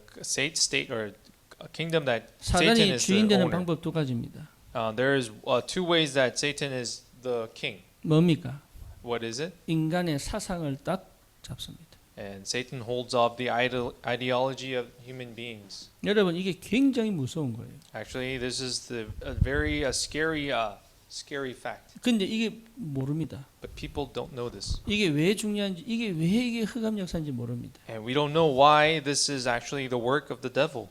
state or a kingdom that Satan 사단이 is the 주인되는 owner. 방법 두 가지입니다. There is two ways that Satan is the king. 뭡니까? What is it? 인간의 사상을 딱 잡습니다. And Satan holds up the ideology of human beings. 여러분 이게 굉장히 무서운 거예요. Actually, this is a very scary fact. 근데 이게 모릅니다. But people don't know this. 이게 왜 중요한지, 이게 흑암 역사인지 모릅니다. And we don't know why this is actually the work of the devil.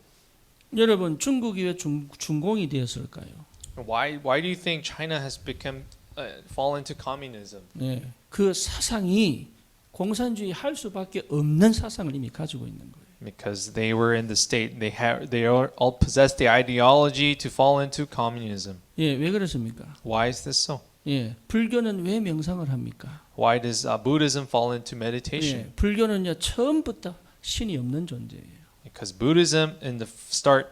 여러분 중국이 왜 중공이 되었을까요? Why do you think China has become fallen to communism? 네, 그 사상이 공산주의 할 수밖에 없는 사상을 이미 가지고 있는 거예요. Because they were in the state, they all possessed the ideology to fall into communism. 예, 왜 그렇습니까? Why is this so? 예, 불교는 왜 명상을 합니까? Why does Buddhism fall into meditation? 예, 불교는요 처음부터 신이 없는 존재예요. Because Buddhism in the start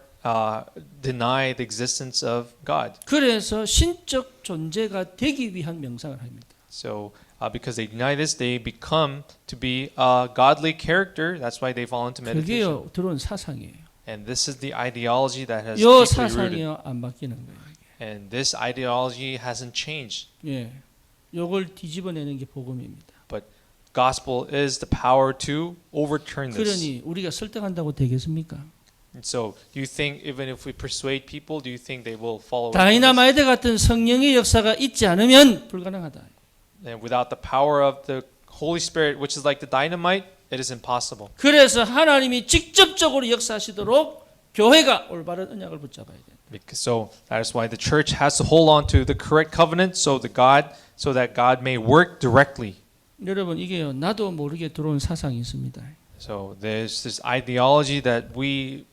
deny the existence of God. 그래서 신적 존재가 되기 위한 명상을 합니다. So because they deny this, they become to be a godly character. That's why they fall into meditation. 그게요 들어온 사상이에요. And this is the ideology that has 요 deeply rooted. 사상이요 안 바뀌는 거예요. And this ideology hasn't changed. 예, 요걸 뒤집어내는 게 복음입니다. Gospel is the power to overturn this. 그러니 우리가 설득한다고 되겠습니까? And so, do you think even if we persuade people, do you think they will follow? 다이나마이트 같은 성령의 역사가 있지 않으면 불가능하다. And without the power of the Holy Spirit, which is like the dynamite, it is impossible. 그래서 하나님이 직접적으로 역사하시도록 교회가 올바른 언약을 붙잡아야 돼. So that is why the church has to hold on to the correct covenant, so that God may work directly. 여러분 이게요 나도 모르게 들어온 사상이 있습니다. So there's this ideology that we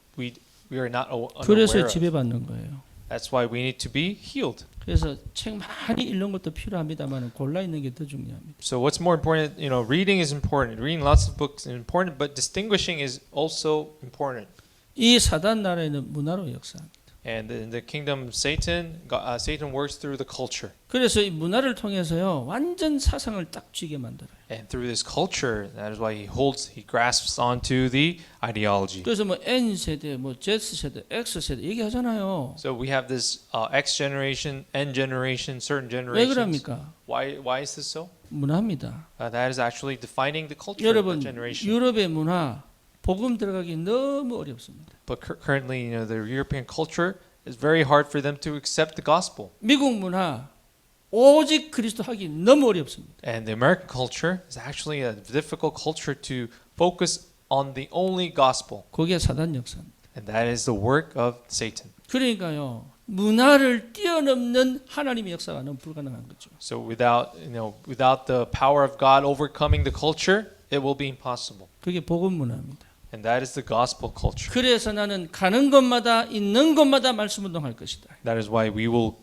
are not 그래서 unaware of. 지배받는 거예요. That's why we need to be healed. 그래서 책 많이 읽는 것도 필요합니다만 골라 있는 게 더 중요합니다. So what's more important? Reading is important. Reading lots of books is important, but distinguishing is also important. 이 사단 나라에는 문화로 역사합니다. And in the kingdom of Satan, Satan works through the culture. 그래서 이 문화를 통해서요 완전 사상을 딱 쥐게 만들어요. And through this culture, that is why he grasps onto the ideology. 그래서 뭐 N 세대, 뭐 Z 세대, X 세대 얘기하잖아요. So we have this X generation, N generation, certain 왜 generations. 그럽니까? Why is this so? 문화입니다. That is actually defining the culture of 여러분 the generation. 유럽의 문화 복음 들어가기 너무 어렵습니다. But currently, the European culture is very hard for them to accept the gospel. 미국 문화 오직 그리스도 하기 너무 어렵습니다. And the American culture is actually a difficult culture to focus on the only gospel. 그게 사단 역사입니다. And that is the work of Satan. 그러니까요. 문화를 뛰어넘는 하나님의 역사가 너무 불가능한 거죠. So without the power of God overcoming the culture, it will be impossible. 그게 복음 문화입니다. And that is the gospel culture. 그래서 나는 가는 곳마다 있는 곳마다 말씀 운동할 것이다. That is why we will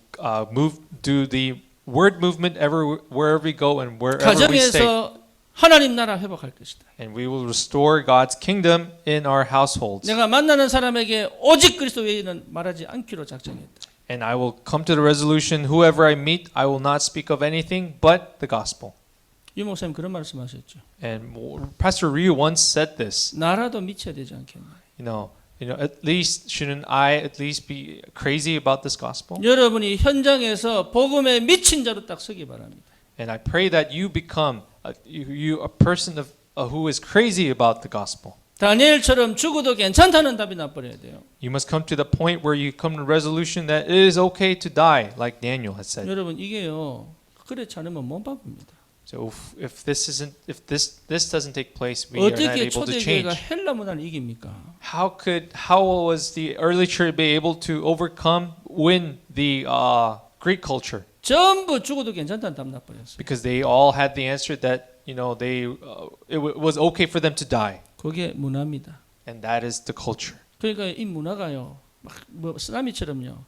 do the word movement wherever we go and wherever we stay. 가정에서 하나님 나라 회복할 것이다. And we will restore God's kingdom in our households. 내가 만나는 사람에게 오직 그리스도 외에는 말하지 않기로 작정했다. And I will come to the resolution, whoever I meet, I will not speak of anything but the gospel. 유 목사님 그런 말씀하셨죠. And Pastor Ryu once said this. 나라도 미쳐야 되지 않겠나. At least shouldn't I at least be crazy about this gospel? 여러분이 현장에서 복음에 미친 자로 딱 서기 바랍니다. And I pray that you become a person who is crazy about the gospel. 다니엘처럼 죽어도 괜찮다는 답이 나버려야 돼요. You must come to the point where you come to resolution that it is okay to die, like Daniel has said. 여러분 이게요 그렇지 않으면 못 바꿉니다. So if this doesn't take place, we are not 어떻게 able to change. 초대교회가 헬라 문화를 이깁니까? How was the early church be able to win the Greek culture? 전부 죽어도 괜찮다는 답 나버렸어요. Because they all had the answer that it was okay for them to die, 그게 문화입니다. and that is the culture. 그러니까 이 문화가요 막 뭐 쓰나미처럼요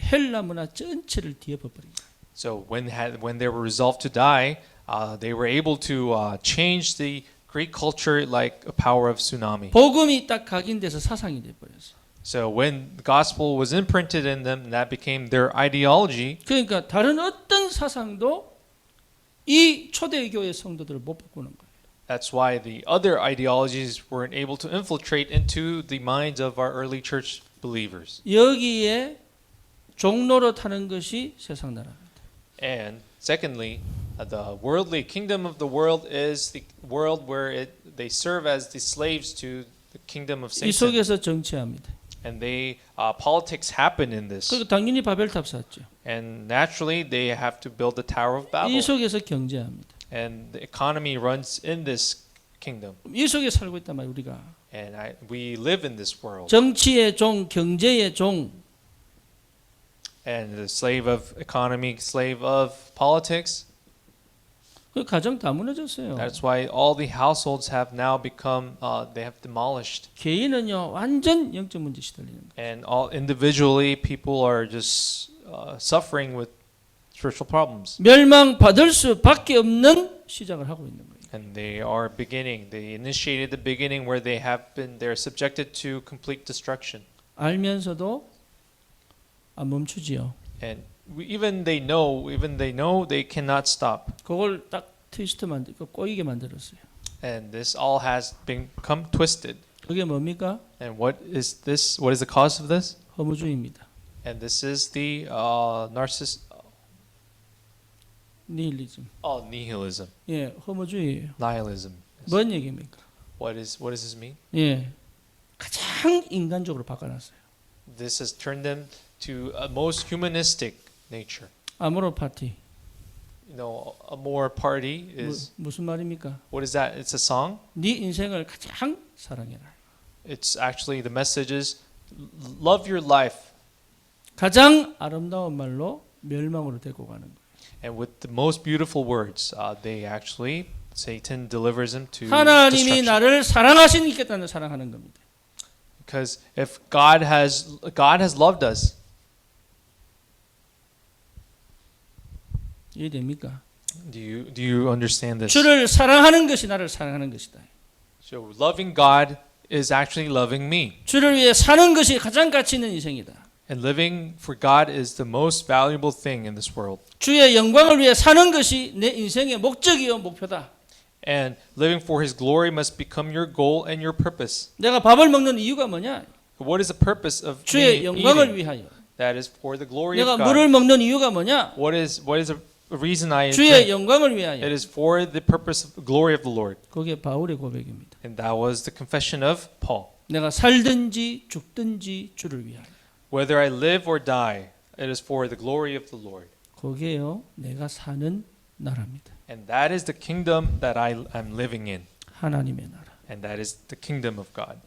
헬라 문화 전체를 뒤엎어버립니다. So when they were resolved to die, they were able to change the Greek culture like a power of tsunami. 복음이 딱 각인돼서 사상이 돼 버렸어요. So when the gospel was imprinted in them, that became their ideology. 그러니까 다른 어떤 사상도 이 초대교회 성도들을 못 바꾸는 거예요. That's why the other ideologies weren't able to infiltrate into the minds of our early church believers. 여기에 종로로 타는 것이 세상 나라입니다. And secondly, the worldly kingdom of the world is the world where they serve as the slaves to the kingdom of 이 Satan. 속에서 정치합니다. And politics happen in this. 그리고 당연히 바벨탑 쌓죠. And naturally, they have to build the Tower of 이 Babel. 속에서 경제합니다. And the economy runs in this kingdom. 이 속에 살고 있단 말이에요 우리가. And we live in this world. 정치의 종, 경제의 종. And the slave of economy, slave of politics. 그 가정 다 무너졌어요. That's why all the households have now become, they have demolished. 개인은요 완전 영적 문제 시달리는 거예요. And all individually, people are just suffering with spiritual problems. 멸망받을 수밖에 없는 시작을 하고 있는 거예요. And they initiated the beginning where they're subjected to complete destruction. 알면서도 안 멈추지요. And even they know they cannot stop. 그걸 딱 꼬이게 만들었어요. And this all has become twisted. 그게 뭡니까? And what is this? What is the cause of this? 허무주의입니다. And this is the 니힐리즘. nihilism. 예, 허무주의예요. Nihilism. 뭔 얘기입니까? What does this mean? 예, 가장 인간적으로 바꿔놨어요. This has turned them to a most humanistic nature. 아모르 파티. You know, a more party is 무슨 말입니까? what is that? It's a song. 네 인생을 가장 사랑해라. It's actually the message is love your life. 가장 아름다운 말로 멸망으로 데리고 가는 거예요. And with the most beautiful words, they actually Satan delivers him to 하나님이 destruction. 나를 사랑하시니까 나를 사랑하는 겁니다. Because if God has loved us, 이해됩니까? do you understand this? 주를 사랑하는 것이 나를 사랑하는 것이다. So loving God is actually loving me, 주를 위해 사는 것이 가장 가치 있는 인생이다. and living for God is the most valuable thing in this world. 주의 영광을 위해 사는 것이 내 인생의 목적이요 목표다. And living for His glory must become your goal and your purpose. 내가 밥을 먹는 이유가 뭐냐? What is the purpose of 주의 me 영광을 eating? 위하여. That is for the glory 내가 of 물을 God. 먹는 이유가 뭐냐? What is the reason I 주의 drink? 영광을 위하여. It is for the purpose of the glory of the Lord. 그게 바울의 고백입니다. And that was the confession of Paul. 내가 살든지 죽든지 주를 위하여. Whether I live or die, it is for the glory of the Lord. 그게요 내가 사는 나라입니다. And that is the kingdom that I am living in. 하나님의 나라. And that is the kingdom of God.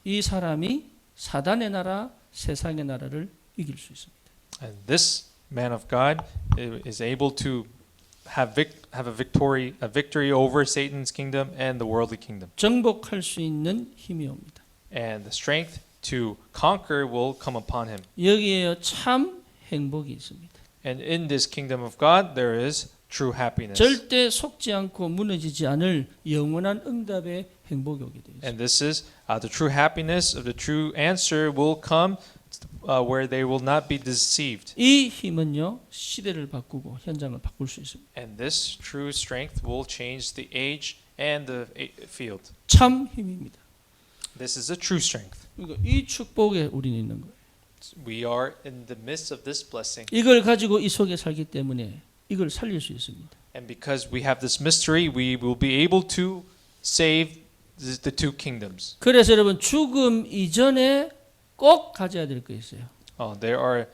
이 사람이 사단의 나라, 세상의 나라를 이길 수 있습니다. And this man of God is able to have a victory over Satan's kingdom and the worldly kingdom. 정복할 수 있는 힘이 옵니다. And the strength to conquer will come upon him. 여기에 참 행복이 있습니다. And in this kingdom of God, there is true happiness. 절대 속지 않고 무너지지 않을 영원한 응답의 행복이 오게 되어 있습니다. And this is the true happiness of the true answer will come where they will not be deceived. 이 힘은요 시대를 바꾸고 현장을 바꿀 수 있습니다. And this true strength will change the age and the field. 참 힘입니다. This is a true strength. 그러니까 이 축복에 우리는 있는 거예요. We are in the midst of this blessing. 이걸 가지고 이 속에 살기 때문에 이걸 살릴 수 있습니다. And because we have this mystery, we will be able to save the two kingdoms. 그래서 여러분 죽음 이전에 꼭 가져야 될 거 있어요. There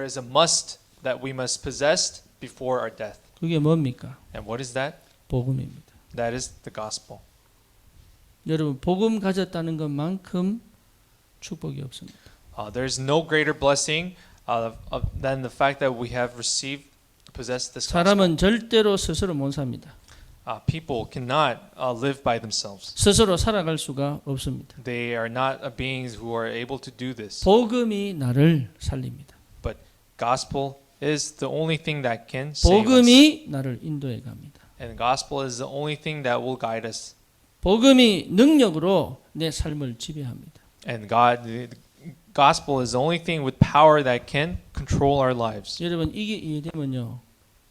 is a must that we must possess before our death. 그게 뭡니까? And what is that? 복음입니다. That is the gospel. 여러분 복음 가졌다는 것만큼 축복이 없습니다. There's no greater blessing than the fact that we have possessed this gospel. 사람은 절대로 스스로 못 삽니다. People cannot live by themselves. 스스로 살아갈 수가 없습니다. They are not beings who are able to do this. 복음이 나를 살립니다. But gospel is the only thing that can save us. 복음이 나를 인도해 갑니다. And gospel is the only thing that will guide us. 복음이 능력으로 내 삶을 지배합니다. And the gospel is the only thing with power that can control our lives. 여러분 이게 이해되면요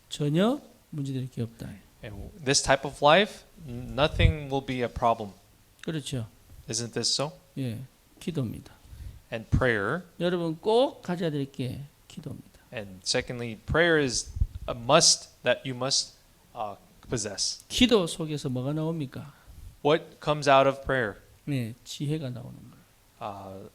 전혀 문제될 게 없다. And this type of life, nothing will be a problem. 그렇죠. Isn't this so? 예, 기도입니다. And prayer. 여러분 꼭 가져야 될 게 기도입니다. And secondly, prayer is a must that you must possess. 기도 속에서 뭐가 나옵니까? What comes out of prayer? 네, 지혜가 나오는 거예요.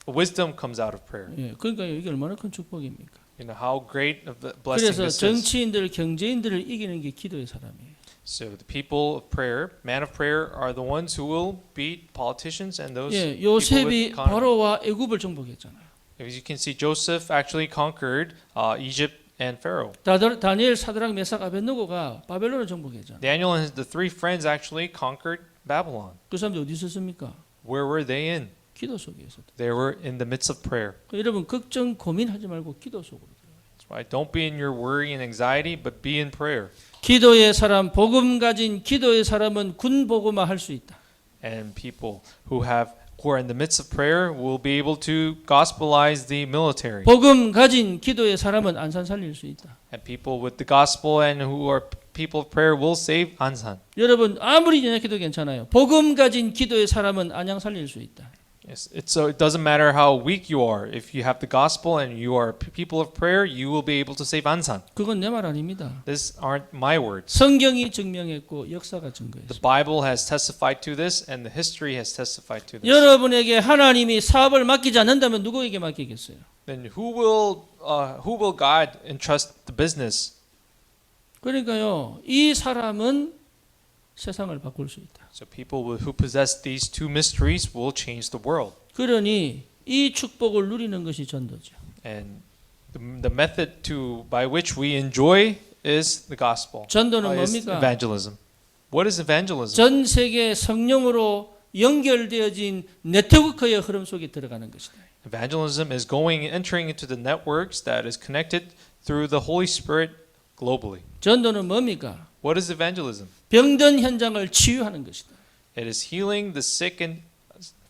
Wisdom comes out of prayer. 예, 그러니까 이게 얼마나 큰 축복입니까? You know how great of the blessing 그래서 this is. 정치인들, 경제인들을 이기는 게 기도의 사람이에요. So the people of prayer, man of prayer, are the ones who will beat politicians and those 예, people with 요셉이 economy. 바로와 애굽을 정복했잖아요. As you can see, Joseph actually conquered Egypt and Pharaoh. 다니엘, 사드락, 메삭, 아벳느고가 바벨론을 정복했잖아요. Daniel and the three friends actually conquered Babylon. 그 사람들 어디 있었습니까? Where were they in? 기도 속에 있었다. They were in the midst of prayer. 여러분 걱정, 고민하지 말고 기도 속으로 들어가요. That's why don't be in your worry and anxiety, but be in prayer. 기도의 사람, 복음 가진 기도의 사람은 군복음화 할 수 있다. And people who have who are in the midst of prayer will be able to gospelize the military. 복음 가진 기도의 사람은 안산 살릴 수 있다. And people with the gospel and who are people of prayer will save Ansan. 여러분 아무리 연약해도 괜찮아요. 복음 가진 기도의 사람은 안양 살릴 수 있다. Yes, so it doesn't matter how weak you are. If you have the gospel and you are people of prayer, you will be able to save Ansan. 그건 내 말 아닙니다. These aren't my words. 성경이 증명했고 역사가 The 증거했습니다. Bible has testified to this, and the history has testified to this. 여러분에게 하나님이 사업을 맡기지 않는다면 누구에게 맡기겠어요? Then who will God entrust the business? 그러니까요, 이 사람은 세상을 바꿀 수 있다. So people who possess these two mysteries will change the world. 그러니 이 축복을 누리는 것이 전도죠. And the method by which we enjoy is the gospel. 전도는 Is 뭡니까? evangelism. What is evangelism? 전 세계 성령으로 연결되어진 네트워크의 흐름 속에 들어가는 것이다. Evangelism is entering into the networks that is connected through the Holy Spirit globally. 전도는 뭡니까? What is evangelism? 병든 현장을 치유하는 것이다. It is healing the sick in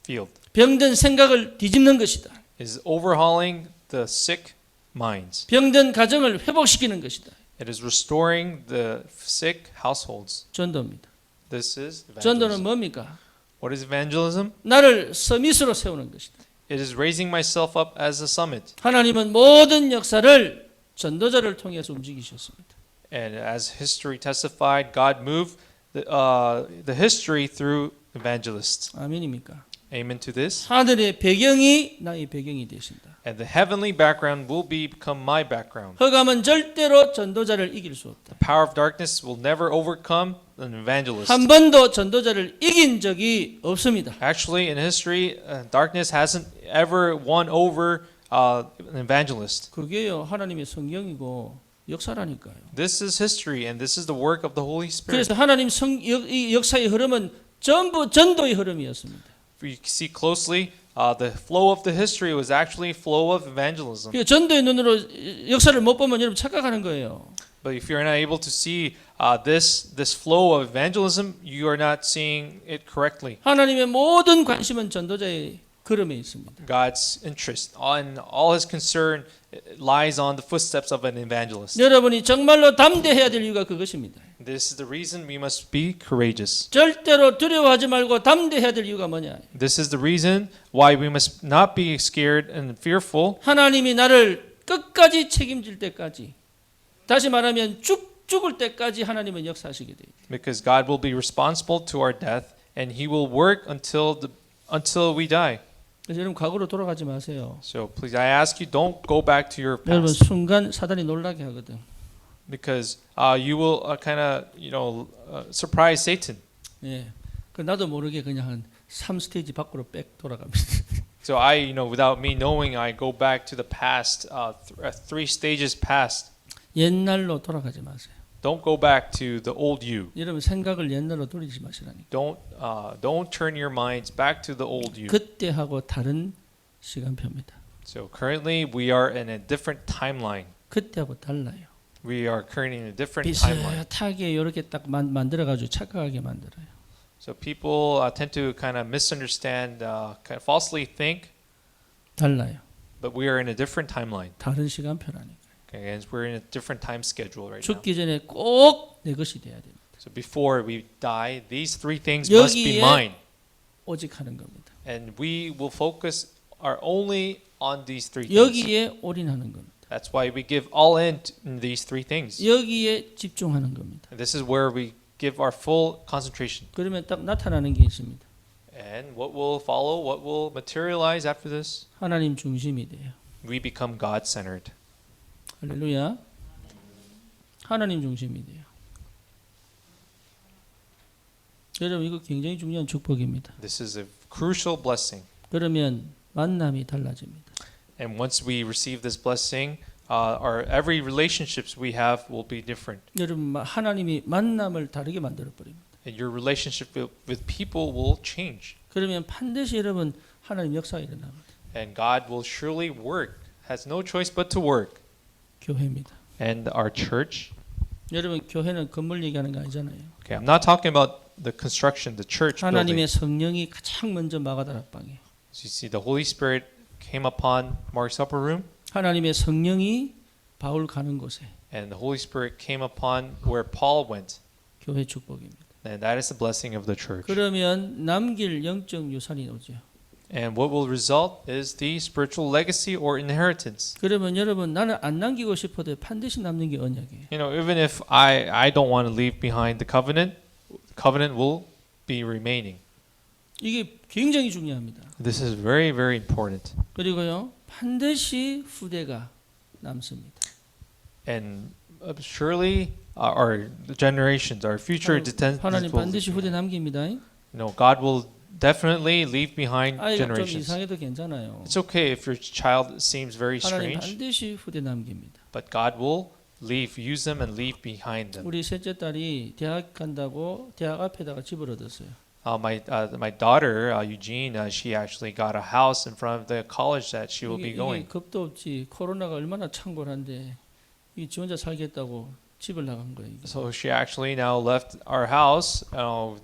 field. 병든 생각을 뒤집는 것이다. It is overhauling the sick minds. 병든 가정을 회복시키는 것이다. It is restoring the sick households. 전도입니다. This is 전도는 evangelism. 뭡니까? What is evangelism? 나를 서밋으로 세우는 것이다. It is raising myself up as a summit. 하나님은 모든 역사를 전도자를 통해서 움직이셨습니다. And as history testified, God moved the history through evangelists. 아멘입니까? Amen to this. 하늘의 배경이 나의 배경이 되신다. And the heavenly background will become my background. 흑암은 절대로 전도자를 이길 수 없다. The power of darkness will never overcome an evangelist. 한 번도 전도자를 이긴 적이 없습니다. Actually, in history, darkness hasn't ever won over an evangelist. 그게요 하나님의 성경이고 역사라니까요. This is history, and this is the work of the Holy Spirit. 그래서 하나님 이 역사의 흐름은 전부 전도의 흐름이었습니다. If you see closely, the flow of the history was actually flow of evangelism. 그러니까 전도의 눈으로 역사를 못 보면 여러분 착각하는 거예요. But if you're not able to see this flow of evangelism, you are not seeing it correctly. 하나님의 모든 관심은 전도자의 걸음에 있습니다. God's interest and all His concern lies on the footsteps of an evangelist. 여러분이 정말로 담대해야 될 이유가 그것입니다. This is the reason we must be courageous. 절대로 두려워하지 말고 담대해야 될 이유가 뭐냐? This is the reason why we must not be scared and fearful. 하나님이 나를 끝까지 책임질 때까지, 다시 말하면 죽을 때까지 하나님은 역사하시게 돼요. Because God will be responsible to our death, and He will work until we die. 그래서 여러분 과거로 돌아가지 마세요. So please, I ask you, don't go back to your 여러분 past, 순간 사단이 놀라게 하거든. because you will kind of surprise Satan. 예, 그 나도 모르게 그냥 한 3스테이지 밖으로 백 돌아갑니다. So without me knowing, I go back to the past, 3 stages past. 옛날로 돌아가지 마세요. Don't go back to the old you. 여러분 생각을 옛날로 돌리지 마시라니까. Don't turn your minds back to the old you. 그때하고 다른 시간표입니다. So currently we are in a different timeline. 그때하고 달라요. We are currently in a different timeline. 비슷하게 이렇게 딱 만들어가지고 착각하게 만들어요. So people tend to kind of misunderstand, kind of falsely think, 달라요. but we are in a different timeline. 다른 시간표라니까. Okay, and we're in a different time schedule right now. 죽기 전에 꼭 내 것이 돼야 됩니다. So before we die, these 3 things must be 여기에 mine, 오직 하는 겁니다. and we will focus only on these 3 things. 여기에 올인하는 겁니다. That's why we give all in these 3 things. 여기에 집중하는 겁니다. And this is where we give our full concentration. 그러면 딱 나타나는 게 있습니다. And what will follow, what will materialize after this? 하나님 중심이 돼요. We become God-centered. 할렐루야. 하나님 중심이 돼요. 여러분 이거 굉장히 중요한 축복입니다. This is a crucial blessing. 그러면 만남이 달라집니다. And once we receive this blessing, our every relationships we have will be different. 여러분 하나님이 만남을 다르게 만들어 버립니다. And your relationship with people will change. 그러면 반드시 여러분 하나님 역사가 일어납니다. And God will surely work. Has no choice but to work. 교회입니다. And our church. 여러분 교회는 건물 얘기하는 거 아니잖아요. Okay, I'm not talking about the construction, the church building. 하나님의 성령이 가장 먼저 마가다락방에, So you see, the Holy Spirit came upon Mark's upper room, 하나님의 성령이 바울 가는 곳에 and the Holy Spirit came upon where Paul went. 교회 축복입니다. And that is the blessing of the church. 그러면 남길 영적 유산이 오죠. And what will result is the spiritual legacy or inheritance. 그러면 여러분 나는 안 남기고 싶어도 반드시 남는 게 언약이에요. You know, even if I don't want to leave behind the covenant will be remaining. 이게 굉장히 중요합니다. This is very, very important. 그리고요 반드시 후대가 남습니다. And surely our generations, our future descendants 하나님 will, 반드시 후대 남깁니다. God will definitely leave behind 아이가 좀 generations. 이상해도 괜찮아요. It's okay if your child seems very 하나님 strange, 반드시 후대 남깁니다. but God will use them and leave behind them. 우리 셋째 딸이 대학 간다고 대학 앞에다가 집을 얻었어요. My daughter Eugene, she actually got a house in front of the college that she will be 이게 going. 겁도 없지. 코로나가 얼마나 창궐한데 이 지 혼자 살겠다고 집을 나간 거예요. 이게. So she actually now left our house,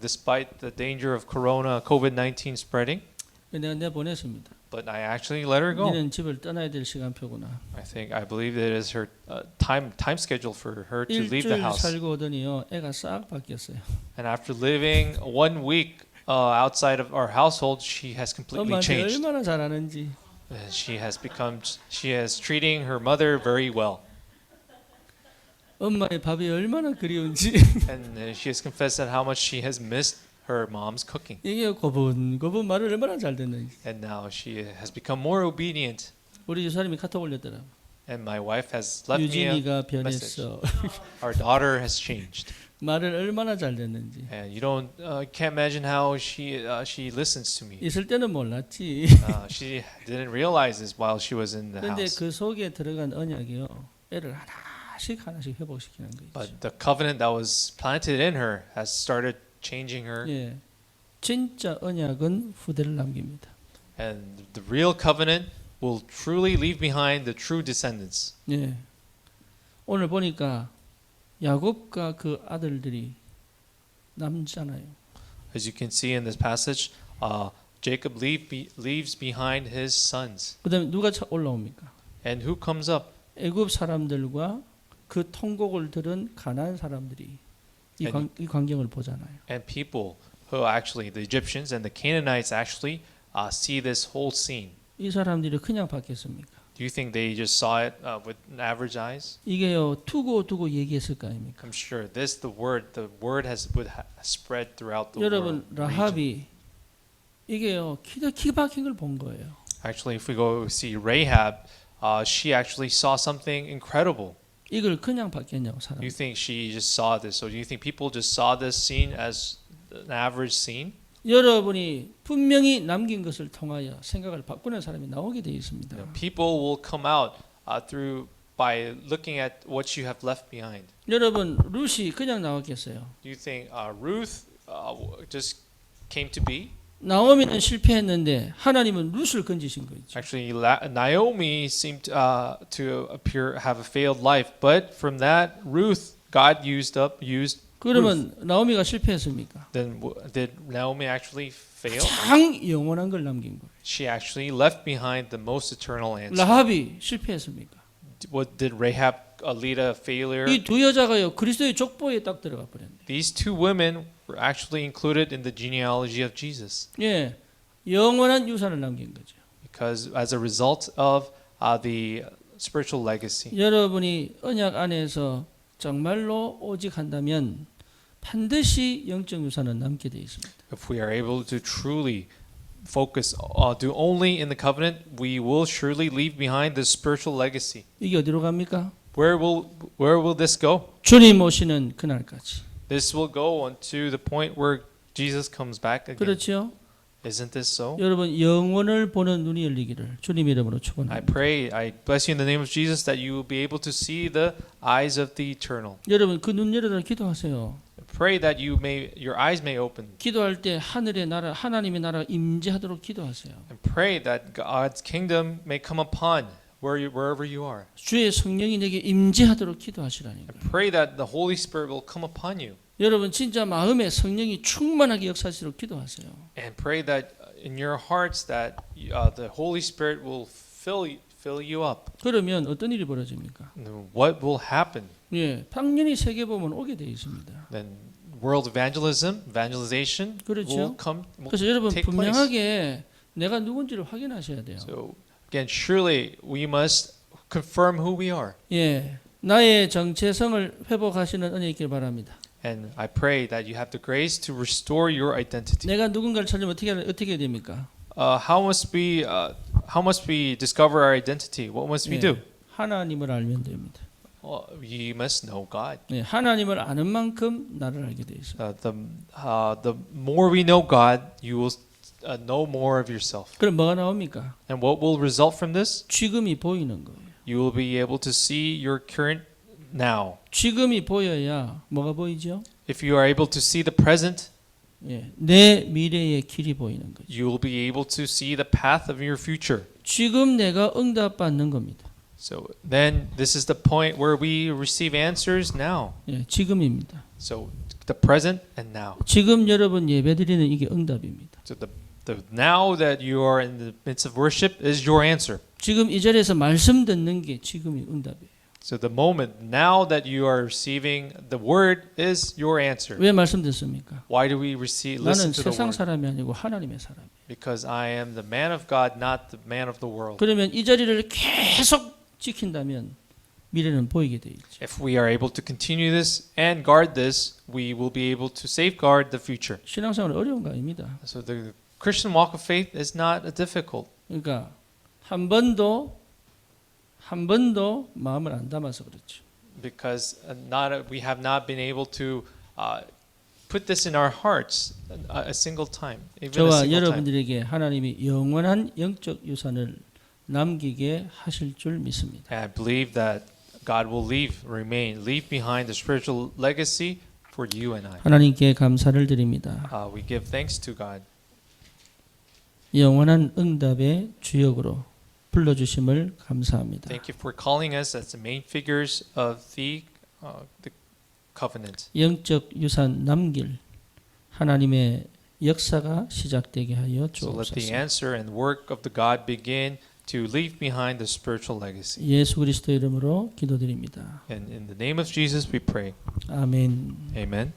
despite the danger of COVID-19 spreading. 내가 보냈습니다. But I actually let her go. 니는 집을 떠나야 될 시간표구나. I believe that is her time schedule for her to leave the 일주일 house. 살고 오더니요, 애가 싹 바뀌었어요. And after living 1 week outside of our household, she has completely 엄마한테 changed. 얼마나 잘하는지. And she is treating her mother very well. 엄마의 밥이 얼마나 그리운지. And she has confessed that how much she has missed her mom's cooking. 이게 고분고분 말을 얼마나 잘 듣는지. And now she has become more obedient. 우리 집 사람이 카톡 올렸더라. And my wife has left me a 유진이가 message. 변했어. Our daughter has changed. 말을 얼마나 잘 듣는지. And you can't imagine how she listens to me. 있을 때는 몰랐지. She didn't realize this while she was in the 그런데 house. 그 속에 들어간 언약이요, 애를 하나씩 회복시키는 거죠. But the covenant that was planted in her has started changing her. 예, 진짜 언약은 후대를 남깁니다. And the real covenant will truly leave behind the true descendants. 예, 오늘 보니까 야곱과 그 아들들이 남잖아요. As you can see in this passage, Jacob leaves behind his sons. 그다음에 누가 올라옵니까? And who comes up? 애굽 사람들과 그 통곡을 들은 가나안 사람들이 이 광경을 보잖아요. And people who actually, the Egyptians and the Canaanites actually see this whole scene. 이 사람들이 그냥 받겠습니까? Do you think they just saw it with average eyes? 이게요 두고 얘기했을 거 아닙니까? I'm sure the word would spread throughout the 여러분 world. region. 라합이 이게요 기가 막힌 걸 본 거예요. Actually, if we go see Rahab, she actually saw something incredible. 이걸 그냥 받겠냐고 사람. Do you think she just saw this? Or do you think people just saw this scene as an average scene? 여러분이 분명히 남긴 것을 통하여 생각을 바꾸는 사람이 나오게 되어 있습니다. People will come out by looking at what you have left behind. 여러분 룻이 그냥 나왔겠어요. Do you think Ruth just came to be? 나오미는 실패했는데 하나님은 룻을 건지신 거죠. Actually, Naomi seemed to have a failed life, but from that, God used Ruth. 그러면 나오미가 실패했습니까? Then did Naomi actually fail? 가장 영원한 걸 남긴 거예요. She actually left behind the most eternal answer. 라합이 실패했습니까? What did Rahab lead a failure? 이 두 여자가요 그리스도의 족보에 딱 들어가 버렸네. These two women were actually included in the genealogy of Jesus. 예, 영원한 유산을 남긴 거죠. Because as a result of the spiritual legacy. 여러분이 언약 안에서 정말로 오직 한다면 반드시 영적 유산은 남게 돼 있습니다. If we are able to truly focus, do only in the covenant, we will surely leave behind the spiritual legacy. 이게 어디로 갑니까? Where will this go? 주님 오시는 그날까지. This will go unto the point where Jesus comes back again. 그렇죠? Isn't this so? 여러분 영원을 보는 눈이 열리기를 주님 이름으로 I 축원합니다. pray, I bless you in the name of Jesus that you will be able to see the eyes of the eternal. 여러분 그 눈 열어달라 기도하세요. I pray that your eyes may open. 기도할 때 하늘의 나라 하나님의 나라 임재하도록 기도하세요. And pray that God's kingdom may come upon wherever you are. 주의 성령이 내게 임재하도록 기도하시라니까. I pray that the Holy Spirit will come upon you. 여러분 진짜 마음에 성령이 충만하게 역사하시도록 기도하세요. And pray that in your hearts that the Holy Spirit will fill you up. 그러면 어떤 일이 벌어집니까? And what will happen? 예, 당연히 세계 보면 오게 되어 있습니다. Then world evangelization 그렇죠. will come. 그래서 여러분 take place. 분명하게 내가 누군지를 확인하셔야 돼요. So again, surely we must confirm who we are. 예, 나의 정체성을 회복하시는 은혜 있길 바랍니다. And I pray that you have the grace to restore your identity. 내가 누군가를 찾으면 어떻게 해야 됩니까? How must we discover our identity? What must we do? 하나님을 알면 됩니다. You must know God. 예, 하나님을 아는 만큼 나를 알게 돼 있어요. The more we know God, you will know more of yourself. 그럼 뭐가 나옵니까? And what will result from this? 지금이 보이는 거예요. You will be able to see your current now. 지금이 보여야 뭐가 보이죠? If you are able to see the present, 예, 내 미래의 길이 보이는 거죠. you will be able to see the path of your future. 지금 내가 응답받는 겁니다. So then this is the point where we receive answers now. 예, 지금입니다. So the present and now. 지금 여러분 예배드리는 이게 응답입니다. So the now that you are in the midst of worship is your answer. 지금 이 자리에서 말씀 듣는 게 지금이 응답이에요. So the moment now that you are receiving the word is your answer. 왜 말씀 듣습니까? Why do we receive 나는 listen to the 세상 word? 사람이 아니고 하나님의 사람이에요. Because I am the man of God, not the man of the world. 그러면 이 자리를 계속 지킨다면 미래는 보이게 돼 있죠. If we are able to continue this and guard this, we will be able to safeguard the future. 신앙생활은 어려운 거 아닙니다. So the Christian walk of faith is not difficult. 그러니까 한 번도 마음을 안 담아서 그렇죠. Because we have not been able to put this in our hearts a single time, even a 저와 single time. 여러분들에게 하나님이 영원한 영적 유산을 남기게 하실 줄 믿습니다. And I believe that God will leave behind the spiritual legacy for you and I. 하나님께 감사를 드립니다. We give thanks to God. 영원한 응답의 주역으로 불러주심을 감사합니다. Thank you for calling us as the main figures of the covenant. 영적 유산 남길 하나님의 역사가 시작되게 하여 So let the 주옵소서. answer and work of the God begin to leave behind the spiritual legacy. 예수 그리스도 이름으로 기도드립니다. And in the name of Jesus we pray. 아멘. Amen.